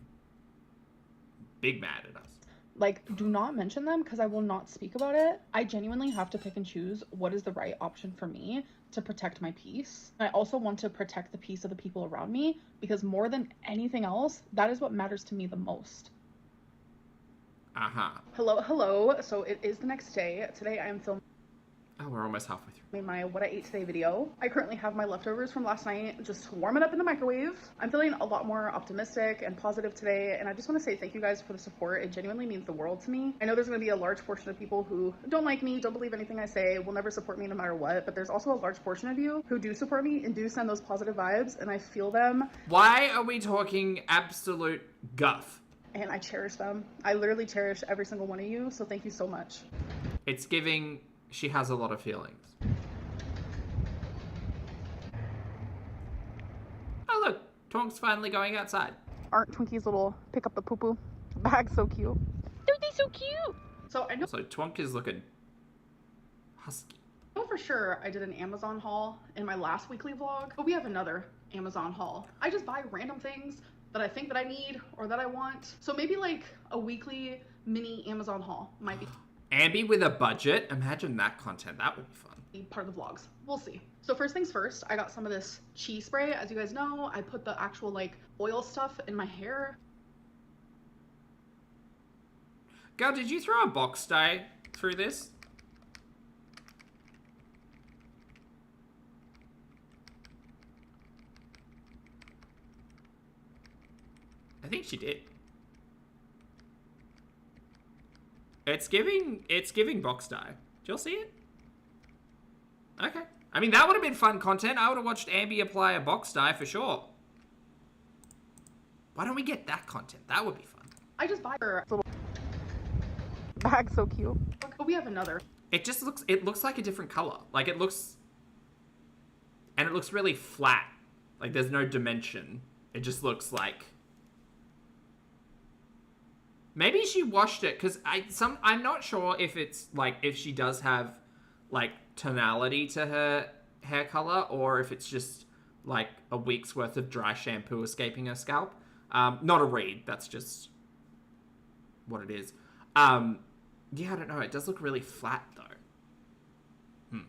big mad at us. Like, do not mention them because I will not speak about it. I genuinely have to pick and choose what is the right option for me to protect my peace. I also want to protect the peace of the people around me, because more than anything else, that is what matters to me the most. Uh-huh. Hello. So it is the next day. Today I am filming Oh, we're almost halfway through. my what I ate today video. I currently have my leftovers from last night, just warm it up in the microwave. I'm feeling a lot more optimistic and positive today, and I just want to say thank you guys for the support. It genuinely means the world to me. I know there's going to be a large portion of people who don't like me, don't believe anything I say, will never support me no matter what, but there's also a large portion of you who do support me and do send those positive vibes, and I feel them. Why are we talking absolute guff? And I cherish them. I literally cherish every single one of you, so thank you so much. It's giving... She has a lot of feelings. Oh, look. Tonk's finally going outside. Aren't Twinkie's little pick up the poo-poo bag so cute? Don't they so cute? So I know So Twonk is looking husky. for sure I did an Amazon haul in my last weekly vlog, but we have another Amazon haul. I just buy random things that I think that I need or that I want. So maybe like a weekly mini Amazon haul might be Ambi with a budget. Imagine that content. That would be fun. part of the vlogs. We'll see. So first things first, I got some of this cheese spray. As you guys know, I put the actual like oil stuff in my hair. Girl, did you throw a box dye through this? I think she did. It's giving box dye. Did y'all see it? Okay. I mean, that would have been fun content. I would have watched Ambi apply a box dye for sure. Why don't we get that content? That would be fun. I just buy her little bag, so cute. But we have another. It looks like a different color. Like it looks really flat. Like there's no dimension. It just looks like maybe she washed it because I'm not sure if it's like if she does have like tonality to her hair color or if it's just like a week's worth of dry shampoo escaping her scalp. Not a Reid, that's just what it is. Yeah, I don't know. It does look really flat though.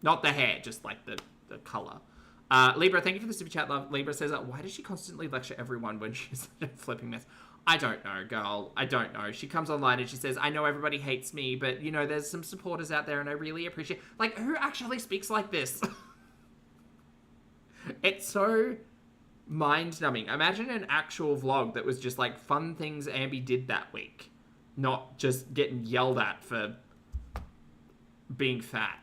Not the hair, just like the color. Libra, thank you for the super chat, love. Libra says, why does she constantly lecture everyone when she's a flipping mess? I don't know, girl. I don't know. She comes online and she says, I know everybody hates me, but, you know, there's some supporters out there and I really appreciate... Like, who actually speaks like this? It's so mind-numbing. Imagine an actual vlog that was just, like, fun things Ambi did that week. Not just getting yelled at for being fat.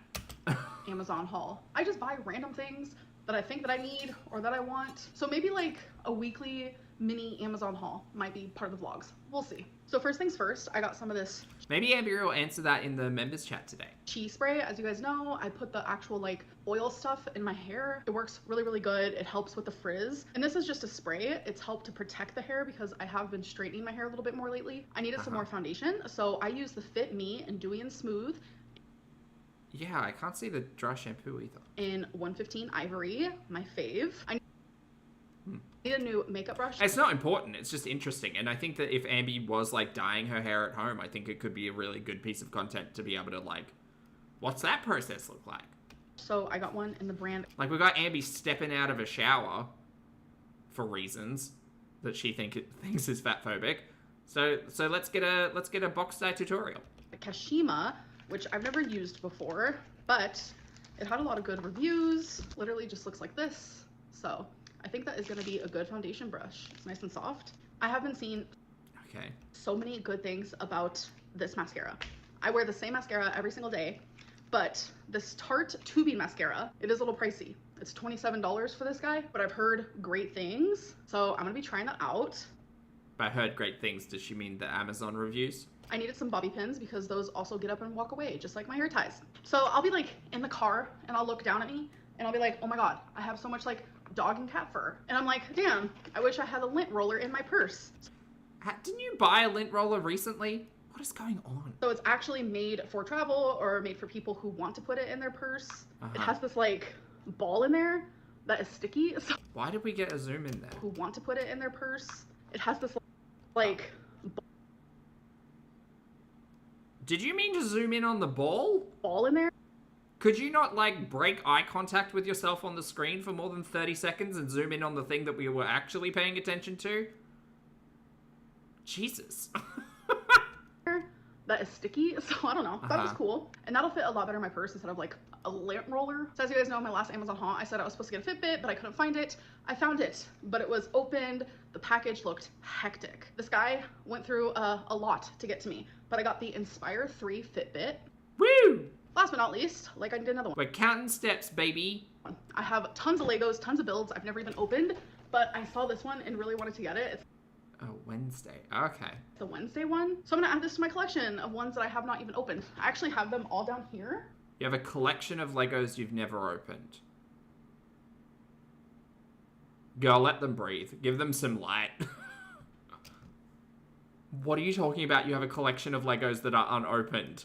Amazon haul. I just buy random things that I think that I need or that I want. So maybe like a weekly mini Amazon haul might be part of the vlogs. We'll see. So first things first, I got some of this. Maybe Ambi will answer that in the members chat today. Cheese spray. As you guys know, I put the actual like oil stuff in my hair. It works really, really good. It helps with the frizz. And this is just a spray. It's helped to protect the hair because I have been straightening my hair a little bit more lately. I needed some more foundation. So I use the Fit Me and Dewy and Smooth. Yeah, I can't see the dry shampoo either. In 115 Ivory, my fave. I need a new makeup brush. It's not important. It's just interesting. And I think that if Ambi was, like, dyeing her hair at home, I think it could be a really good piece of content to be able to, like, what's that process look like? So I got one in the brand. Like, we got Ambi stepping out of a shower for reasons that she thinks is fatphobic. So let's get a box dye tutorial. Kashima, which I've never used before, but it had a lot of good reviews. Literally just looks like this. So I think that is going to be a good foundation brush. It's nice and soft. I have been seeing so many good things about this mascara. I wear the same mascara every single day, but this Tarte Tubing mascara, it is a little pricey. It's $27 for this guy, but I've heard great things. So I'm going to be trying that out. By heard great things, does she mean the Amazon reviews? I needed some bobby pins because those also get up and walk away, just like my hair ties. So I'll be like in the car and I'll look down at me and I'll be like, oh my God, I have so much like dog and cat fur. And I'm like, damn, I wish I had a lint roller in my purse. Didn't you buy a lint roller recently? What is going on? So it's actually made for travel or made for people who want to put it in their purse. It has this like ball in there that is sticky. So why did we get a zoom in there? who want to put it in their purse. It has this like... Did you mean to zoom in on the ball? Ball in there? Could you not, like, break eye contact with yourself on the screen for more than 30 seconds and zoom in on the thing that we were actually paying attention to? Jesus. That is sticky, so I don't know. That was cool. And that'll fit a lot better in my purse instead of, like, a lint roller. So as you guys know, in my last Amazon haul, I said I was supposed to get a Fitbit, but I couldn't find it. I found it, but it was opened. The package looked hectic. This guy went through a lot to get to me, but I got the Inspire 3 Fitbit. Woo! Last but not least, like I did another one. We're counting steps, baby. I have tons of Legos, tons of builds I've never even opened, but I saw this one and really wanted to get it. It's Oh, Wednesday. Okay. the Wednesday one. So I'm gonna add this to my collection of ones that I have not even opened. I actually have them all down here. You have a collection of Legos you've never opened. Girl, let them breathe. Give them some light. What are you talking about? You have a collection of Legos that are unopened.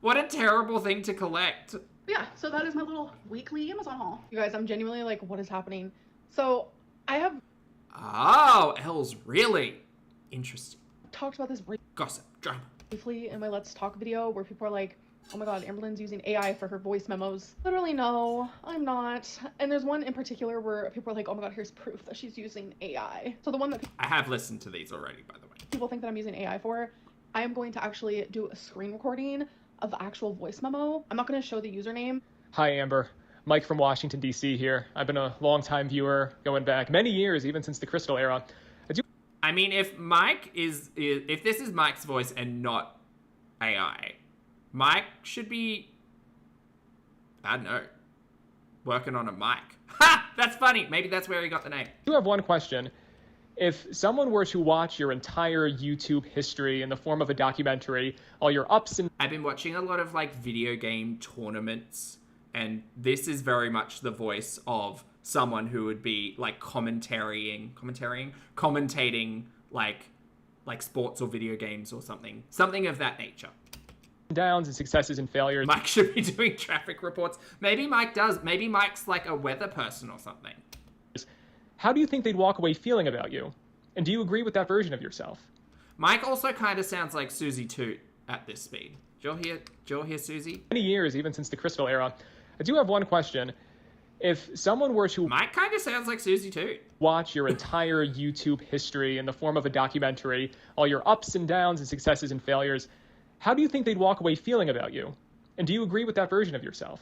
What a terrible thing to collect. But yeah, so that is my little weekly Amazon haul. You guys, I'm genuinely like, what is happening? So I have Oh, Elle's really interesting. talked about this Gossip, drama. briefly in my Let's Talk video where people are like, oh my god, Amberlynn's using AI for her voice memos. Literally, no, I'm not. And there's one in particular where people are like, oh my god, here's proof that she's using AI. So the one that I have listened to these already, by the way. people think that I'm using AI for, I am going to actually do a screen recording of the actual voice memo. I'm not going to show the username. Hi, Amber. Mike from Washington, D.C. here. I've been a long-time viewer, going back many years, even since the Crystal era. I mean, if this is Mike's voice and not AI, Mike should be, I don't know, working on a mic. Ha! That's funny. Maybe that's where he got the name. I do have one question. If someone were to watch your entire YouTube history in the form of a documentary, all your ups and... I've been watching a lot of like video game tournaments, and this is very much the voice of someone who would be like commentating like sports or video games or something of that nature. downs and successes and failures. Mike should be doing traffic reports. Maybe Mike does. Maybe Mike's like a weather person or something. How do you think they'd walk away feeling about you? And do you agree with that version of yourself? Mike also kind of sounds like Susie Toot at this speed. Did you hear Susie? Many years, even since the Crystal era. I do have one question. If someone were to... Mike kind of sounds like Susie Toot. ...watch your entire YouTube history in the form of a documentary, all your ups and downs and successes and failures, how do you think they'd walk away feeling about you? And do you agree with that version of yourself?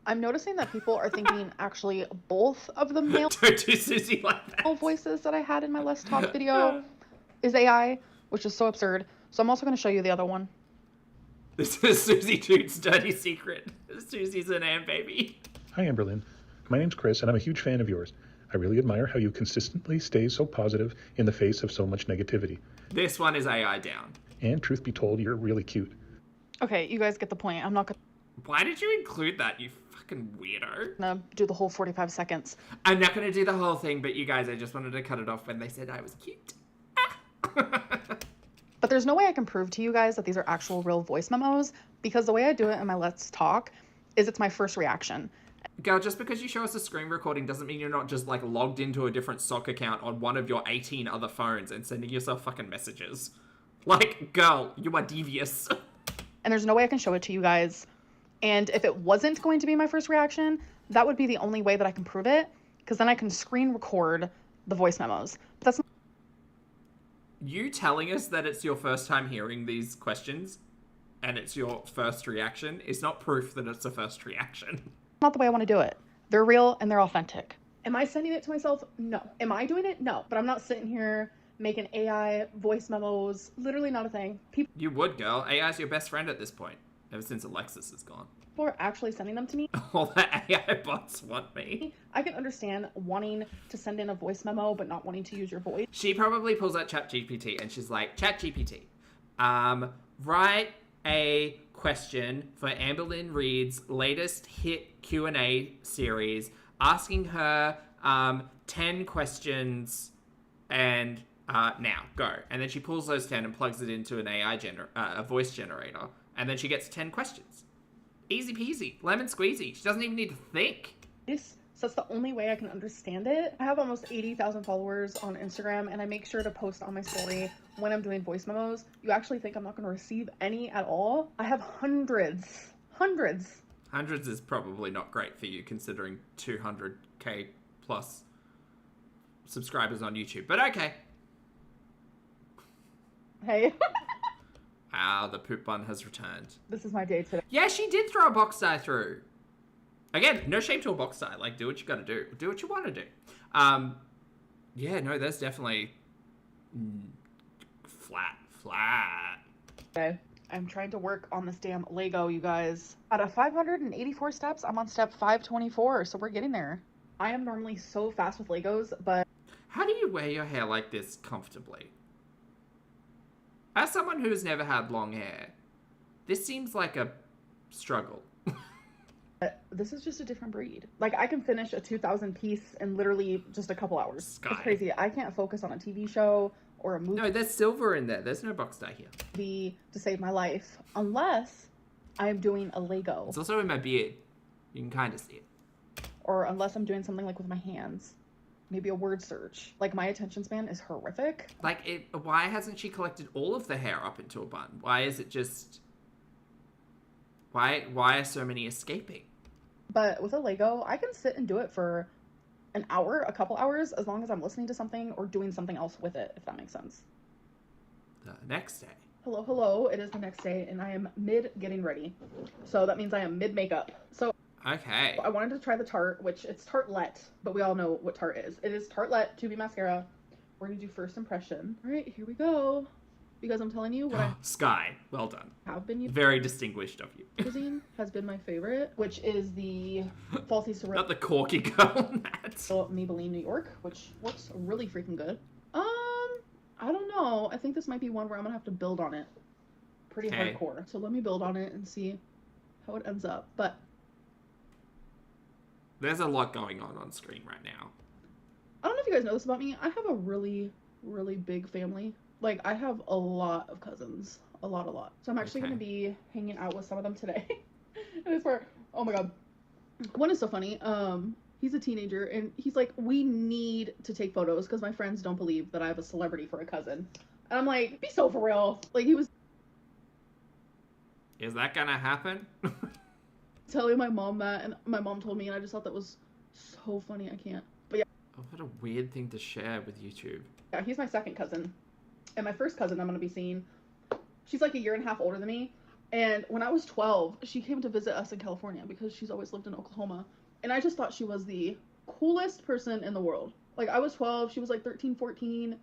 I'm noticing that people are thinking actually both of the male Don't do Susie like that. voices that I had in my Let's Talk video is AI, which is so absurd. So I'm also going to show you the other one. This is Susie Toot's dirty secret. Susie's an Ann baby. Hi, Amberlynn. My name's Chris, and I'm a huge fan of yours. I really admire how you consistently stay so positive in the face of so much negativity. This one is AI down. And truth be told, you're really cute. Okay, you guys get the point. I'm not going Why did you include that, you fucking weirdo? to do the whole 45 seconds. I'm not going to do the whole thing, but you guys, I just wanted to cut it off when they said I was cute. But there's no way I can prove to you guys that these are actual real voice memos because the way I do it in my Let's Talk is it's my first reaction. Girl, just because you show us a screen recording doesn't mean you're not just like logged into a different sock account on one of your 18 other phones and sending yourself fucking messages. Like, girl, you are devious. And there's no way I can show it to you guys. And if it wasn't going to be my first reaction, that would be the only way that I can prove it because then I can screen record the voice memos. But that's You telling us that it's your first time hearing these questions and it's your first reaction is not proof that it's a first reaction. not the way I want to do it. They're real and they're authentic. Am I sending it to myself? No. Am I doing it? No. But I'm not sitting here making AI voice memos. Literally not a thing. People You would, girl. AI's your best friend at this point, ever since Alexis is gone. are actually sending them to me. All the AI bots want me. I can understand wanting to send in a voice memo but not wanting to use your voice. She probably pulls out ChatGPT and she's like, ChatGPT, write a question for Amberlynn Reid's latest hit Q&A series, asking her 10 questions and now, go. And then she pulls those 10 and plugs it into an a voice generator, and then she gets 10 questions. Easy peasy, lemon squeezy. She doesn't even need to think. So that's the only way I can understand it. I have almost 80,000 followers on Instagram and I make sure to post on my story when I'm doing voice memos. You actually think I'm not going to receive any at all? I have hundreds. Hundreds is probably not great for you considering 200k plus subscribers on YouTube, but okay. Hey. The poop bun has returned. This is my day today. Yeah, she did throw a box die through. Again, no shame to a box die. Like, do what you gotta do. Do what you want to do. Yeah, no, there's definitely flat. Okay. I'm trying to work on this damn Lego, you guys. Out of 584 steps, I'm on step 524, so we're getting there. I am normally so fast with Legos, but... How do you wear your hair like this comfortably? As someone who's never had long hair, this seems like a struggle. This is just a different breed. Like, I can finish a 2,000 piece in literally just a couple hours. Sky. It's crazy. I can't focus on a TV show or a movie No, there's silver in there. There's no box die here. to save my life unless I'm doing a Lego. It's also in my beard. You can kind of see it. Or unless I'm doing something like with my hands. Maybe a word search. Like, my attention span is horrific. Like, why hasn't she collected all of the hair up into a bun? Why is it just... Why are so many escaping? But with a Lego, I can sit and do it for an hour, a couple hours, as long as I'm listening to something or doing something else with it, if that makes sense. The next day. Hello, hello. It is the next day, and I am mid getting ready. So that means I am mid makeup. So Okay. I wanted to try the Tarte, which it's Tartelette, but we all know what Tarte is. It is Tartelette 2B mascara. We're going to do first impression. All right, here we go. Because I'm telling you what I Sky. Well done. have been using. Very distinguished of you. Magazine has been my favorite, which is the Falsy Surreal Not the corky girl, Matt. Maybelline New York, which looks really freaking good. I don't know. I think this might be one where I'm going to have to build on it pretty Okay. hardcore. So let me build on it and see how it ends up. But There's a lot going on screen right now. I don't know if you guys know this about me. I have a really, really big family. Like, I have a lot of cousins. A lot. So I'm actually Okay. going to be hanging out with some of them today. And it's where, oh my god. One is so funny. He's a teenager, and he's like, we need to take photos because my friends don't believe that I have a celebrity for a cousin. And I'm like, be so for real. Like, he was Is that gonna happen? telling my mom that, and my mom told me, and I just thought that was so funny. I can't. But yeah, Oh, what a weird thing to share with YouTube. he's my second cousin. And my first cousin I'm going to be seeing, she's like a year and a half older than me. And when I was 12, she came to visit us in California because she's always lived in Oklahoma. And I just thought she was the coolest person in the world. Like, I was 12, she was like 13, 14.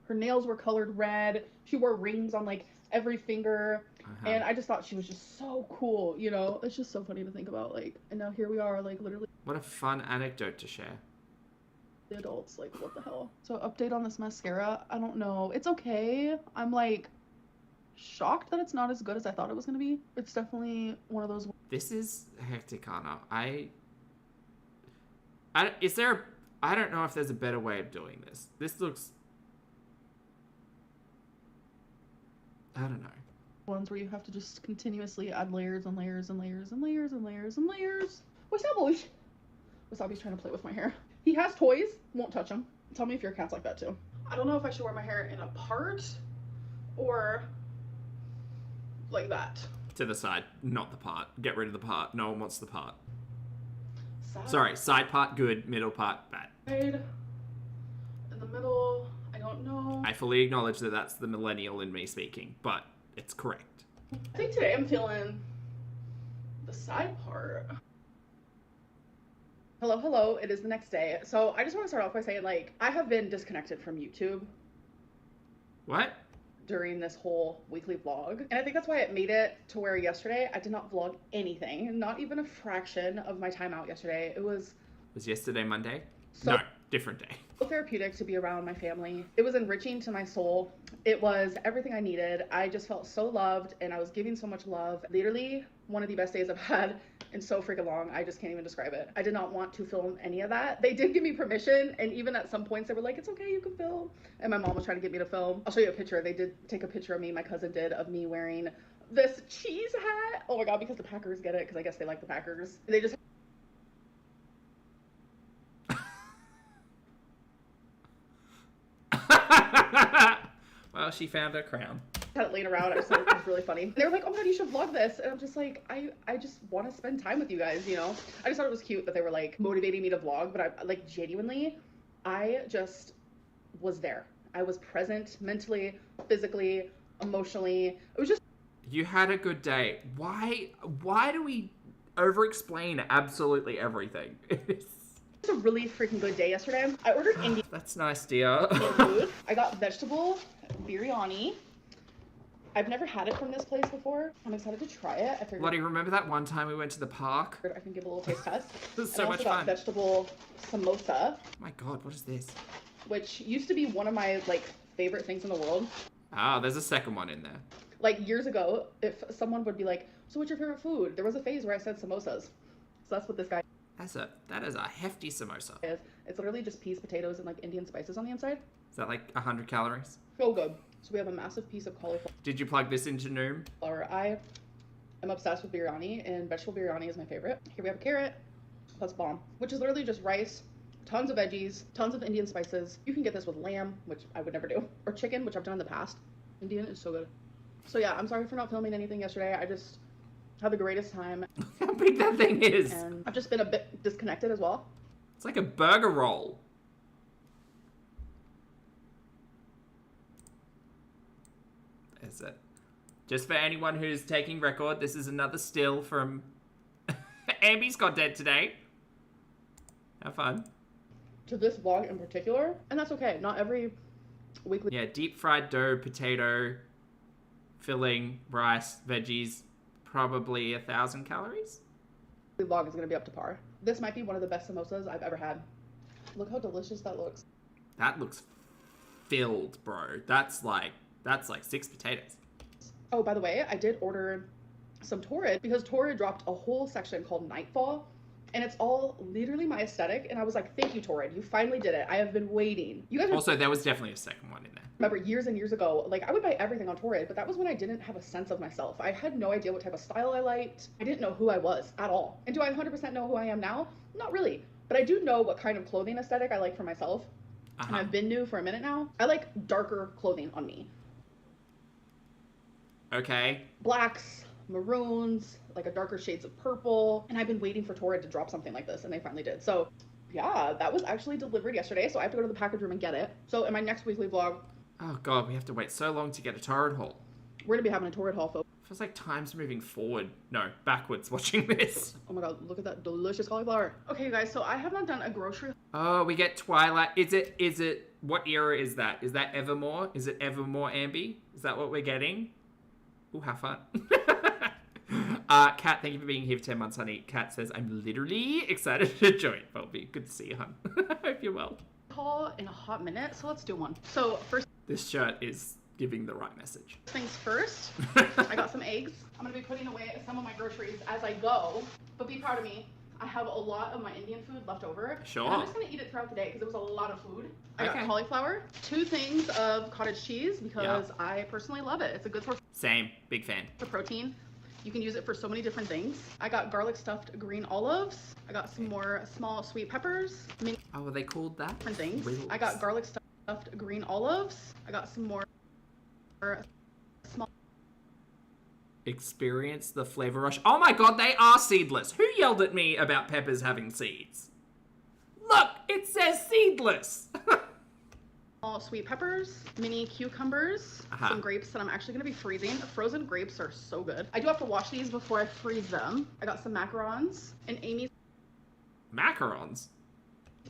Her nails were colored red. She wore rings on like every finger. Uh-huh. And I just thought she was just so cool, you know? It's just so funny to think about, like, and now here we are, like, literally What a fun anecdote to share. the adults, like, what the hell? So, update on this mascara, I don't know. It's okay. I'm, like, shocked that it's not as good as I thought it was gonna be. It's definitely one of those. This is hectic, Anna. I don't know if there's a better way of doing this. This looks... I don't know. Ones where you have to just continuously add layers and layers and layers and layers and layers and layers. Wasabi. Wasabi's trying to play with my hair. He has toys, won't touch them. Tell me if your cat's like that too. I don't know if I should wear my hair in a part or like that. To the side, not the part. Get rid of the part. No one wants the part. Side, Sorry, side part good, middle part bad. in the middle, I don't know. I fully acknowledge that that's the millennial in me speaking, but it's correct. I think today I'm feeling the side part. Hello, hello. It is the next day. So I just want to start off by saying, like, I have been disconnected from YouTube What? during this whole weekly vlog. And I think that's why it made it to where yesterday I did not vlog anything, not even a fraction of my time out yesterday. It was Was yesterday Monday? So- No, different day. so therapeutic to be around my family. It was enriching to my soul. It was everything I needed. I just felt so loved, and I was giving so much love. Literally one of the best days I've had in so freaking long. I just can't even describe it. I did not want to film any of that. They did give me permission, and even at some points they were like, it's okay, you can film. And my mom was trying to get me to film. I'll show you a picture. They did take a picture of me, my cousin did, of me wearing this cheese hat. Oh my god, because the Packers get it, because I guess they like the Packers. They just Well, she found her crown. had it laying around. I just thought it was really funny. They were like, oh my god, you should vlog this. And I'm just like, I just want to spend time with you guys, you know? I just thought it was cute that they were like motivating me to vlog, but I like genuinely, I just was there. I was present mentally, physically, emotionally. It was just You had a good day. Why do we over-explain absolutely everything? a really freaking good day yesterday. I ordered Indian That's nice, dear. food. I got vegetable biryani. I've never had it from this place before. I'm excited to try it. I figured Bloody, remember that one time we went to the park? I can give a little taste test. It was And so I much also got fun. vegetable samosa, My god, what is this? which used to be one of my like favorite things in the world. Ah, there's a second one in there. Like years ago, if someone would be like, so what's your favorite food? There was a phase where I said samosas. So that's what this guy That is a hefty samosa. is. It's literally just peas, potatoes, and like Indian spices on the inside. Is that like 100 calories? So good. So we have a massive piece of cauliflower. Did you plug this into Noom? I I'm obsessed with biryani, and vegetable biryani is my favorite. Here we have a carrot. That's bomb, which is literally just rice, tons of veggies, tons of Indian spices. You can get this with lamb, which I would never do, or chicken, which I've done in the past. Indian is so good. So yeah, I'm sorry for not filming anything yesterday. I just had the greatest time. How big that thing is. And I've just been a bit disconnected as well. It's like a burger roll. Is it? Just for anyone who's taking record, this is another still from Ambi's content today. Have fun. To this vlog in particular, and that's okay. Not every weekly. Yeah, deep fried dough, potato, filling, rice, veggies, probably 1,000 calories. Vlog is gonna be up to par. This might be one of the best samosas I've ever had. Look how delicious that looks. That looks filled, bro. That's like 6 potatoes. Oh, by the way, I did order some Torrid because Torrid dropped a whole section called Nightfall, and it's all literally my aesthetic. And I was like, thank you, Torrid. You finally did it. I have been waiting. You guys Also, there was definitely a second one in there. remember years and years ago, like I would buy everything on Torrid, but that was when I didn't have a sense of myself. I had no idea what type of style I liked. I didn't know who I was at all. And do I 100% know who I am now? Not really. But I do know what kind of clothing aesthetic I like for myself. And I've been new for a minute now. I like darker clothing on me. Okay. Blacks, maroons, like a darker shades of purple. And I've been waiting for Torrid to drop something like this, and they finally did. So yeah, that was actually delivered yesterday, so I have to go to the package room and get it. So in my next weekly vlog, Oh god, we have to wait so long to get a Torrid haul. we're gonna be having a Torrid haul, folks. Feels like time's moving forward. No, backwards watching this. Oh my god, look at that delicious cauliflower. Okay, you guys, so I have not done a grocery. Oh, we get Twilight. Is it, what era is that? Is that Evermore? Is it Evermore Ambi? Is that what we're getting? Ooh, have fun. Kat, thank you for being here for 10 months, honey. Kat says, I'm literally excited to join. Well, be good to see you, hon. Hope you're well. Haul in a hot minute, so let's do one. So first This shirt is giving the right message. things first, I got some eggs. I'm gonna be putting away some of my groceries as I go, but be proud of me. I have a lot of my Indian food left over. Sure. And I'm just gonna eat it throughout the day because it was a lot of food. I got Okay. cauliflower, 2 things of cottage cheese because I personally love it. It's a good source Same. Big fan. of protein. You can use it for so many different things. I got garlic stuffed green olives. I got some more small sweet peppers. Many Oh, are they called that? different things. Squills. I got garlic stuffed green olives. I got some more small. Experience the flavor rush. Oh my god, they are seedless. Who yelled at me about peppers having seeds? Look, it says seedless. Small sweet peppers, mini cucumbers, some grapes that I'm actually going to be freezing. Frozen grapes are so good. I do have to wash these before I freeze them. I got some macarons, and Amy's Macarons.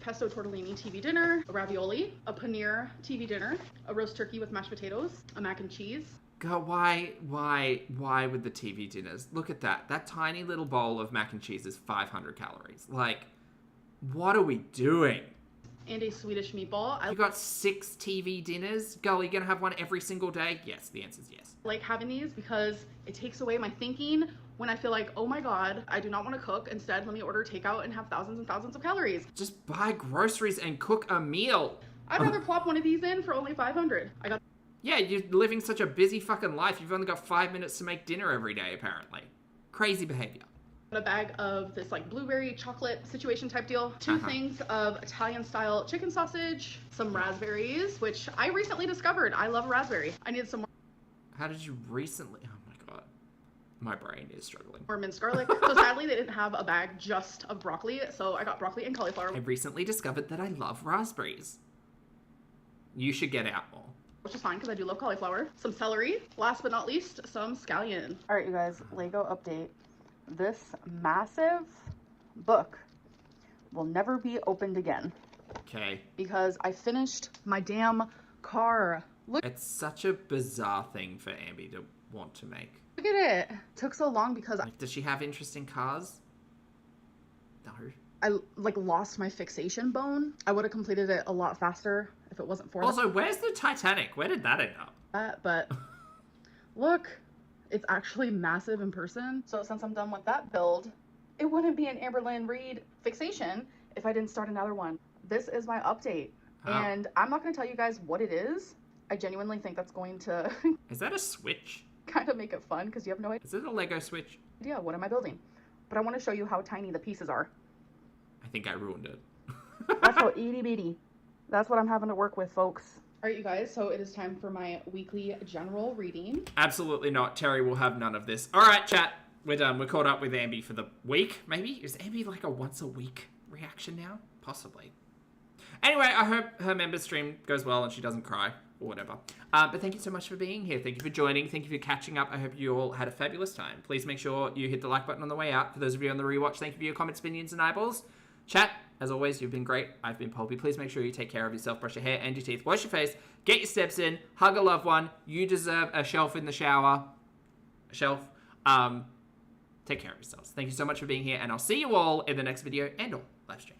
pesto tortellini TV dinner, a ravioli, a paneer TV dinner, a roast turkey with mashed potatoes, a mac and cheese. God, why with the TV dinners? Look at that. That tiny little bowl of mac and cheese is 500 calories. Like, what are we doing? And a Swedish meatball. I You got 6 TV dinners? Girl, you gonna have one every single day? Yes, the answer's yes. like having these because it takes away my thinking when I feel like, oh my god, I do not want to cook. Instead, let me order takeout and have thousands and thousands of calories. Just buy groceries and cook a meal. I'd rather plop one of these in for only 500. I got Yeah, you're living such a busy fucking life. You've only got 5 minutes to make dinner every day, apparently. Crazy behavior. a bag of this like blueberry chocolate situation type deal, 2 things of Italian style chicken sausage, some raspberries, which I recently discovered. I love raspberry. I needed some How did you recently? Oh my god. My brain is struggling. more minced garlic. So sadly, they didn't have a bag just of broccoli, so I got broccoli and cauliflower, I recently discovered that I love raspberries. You should get out more. which is fine because I do love cauliflower. Some celery. Last but not least, some scallion. All right, you guys, Lego update. This massive book will never be opened again Okay. because I finished my damn car. Look It's such a bizarre thing for Ambi to want to make. at it. Took so long because Like, does she have interest in cars? No. I like lost my fixation bone. I would have completed it a lot faster if it wasn't for Also, where's the Titanic? Where did that end up? that. But look, it's actually massive in person. So since I'm done with that build, it wouldn't be an Amberlynn Reid fixation if I didn't start another one. This is my update. Oh. And I'm not going to tell you guys what it is. I genuinely think that's going to Is that a switch? kind of make it fun because you have no Is it a Lego Switch? idea what am I building. But I want to show you how tiny the pieces are. I think I ruined it. That's how itty bitty. That's what I'm having to work with, folks. All right, you guys, so it is time for my weekly general reading. Absolutely not. Terry will have none of this. All right, chat. We're done. We're caught up with Ambi for the week, maybe? Is Ambi like a once-a-week reaction now? Possibly. Anyway, I hope her member stream goes well and she doesn't cry or whatever. But thank you so much for being here. Thank you for joining. Thank you for catching up. I hope you all had a fabulous time. Please make sure you hit the like button on the way out. For those of you on the rewatch, thank you for your comments, opinions, and eyeballs. Chat, as always, you've been great. I've been Polby. Please make sure you take care of yourself. Brush your hair and your teeth. Wash your face. Get your steps in. Hug a loved one. You deserve a shelf in the shower. A shelf. Take care of yourselves. Thank you so much for being here, and I'll see you all in the next video and or live stream.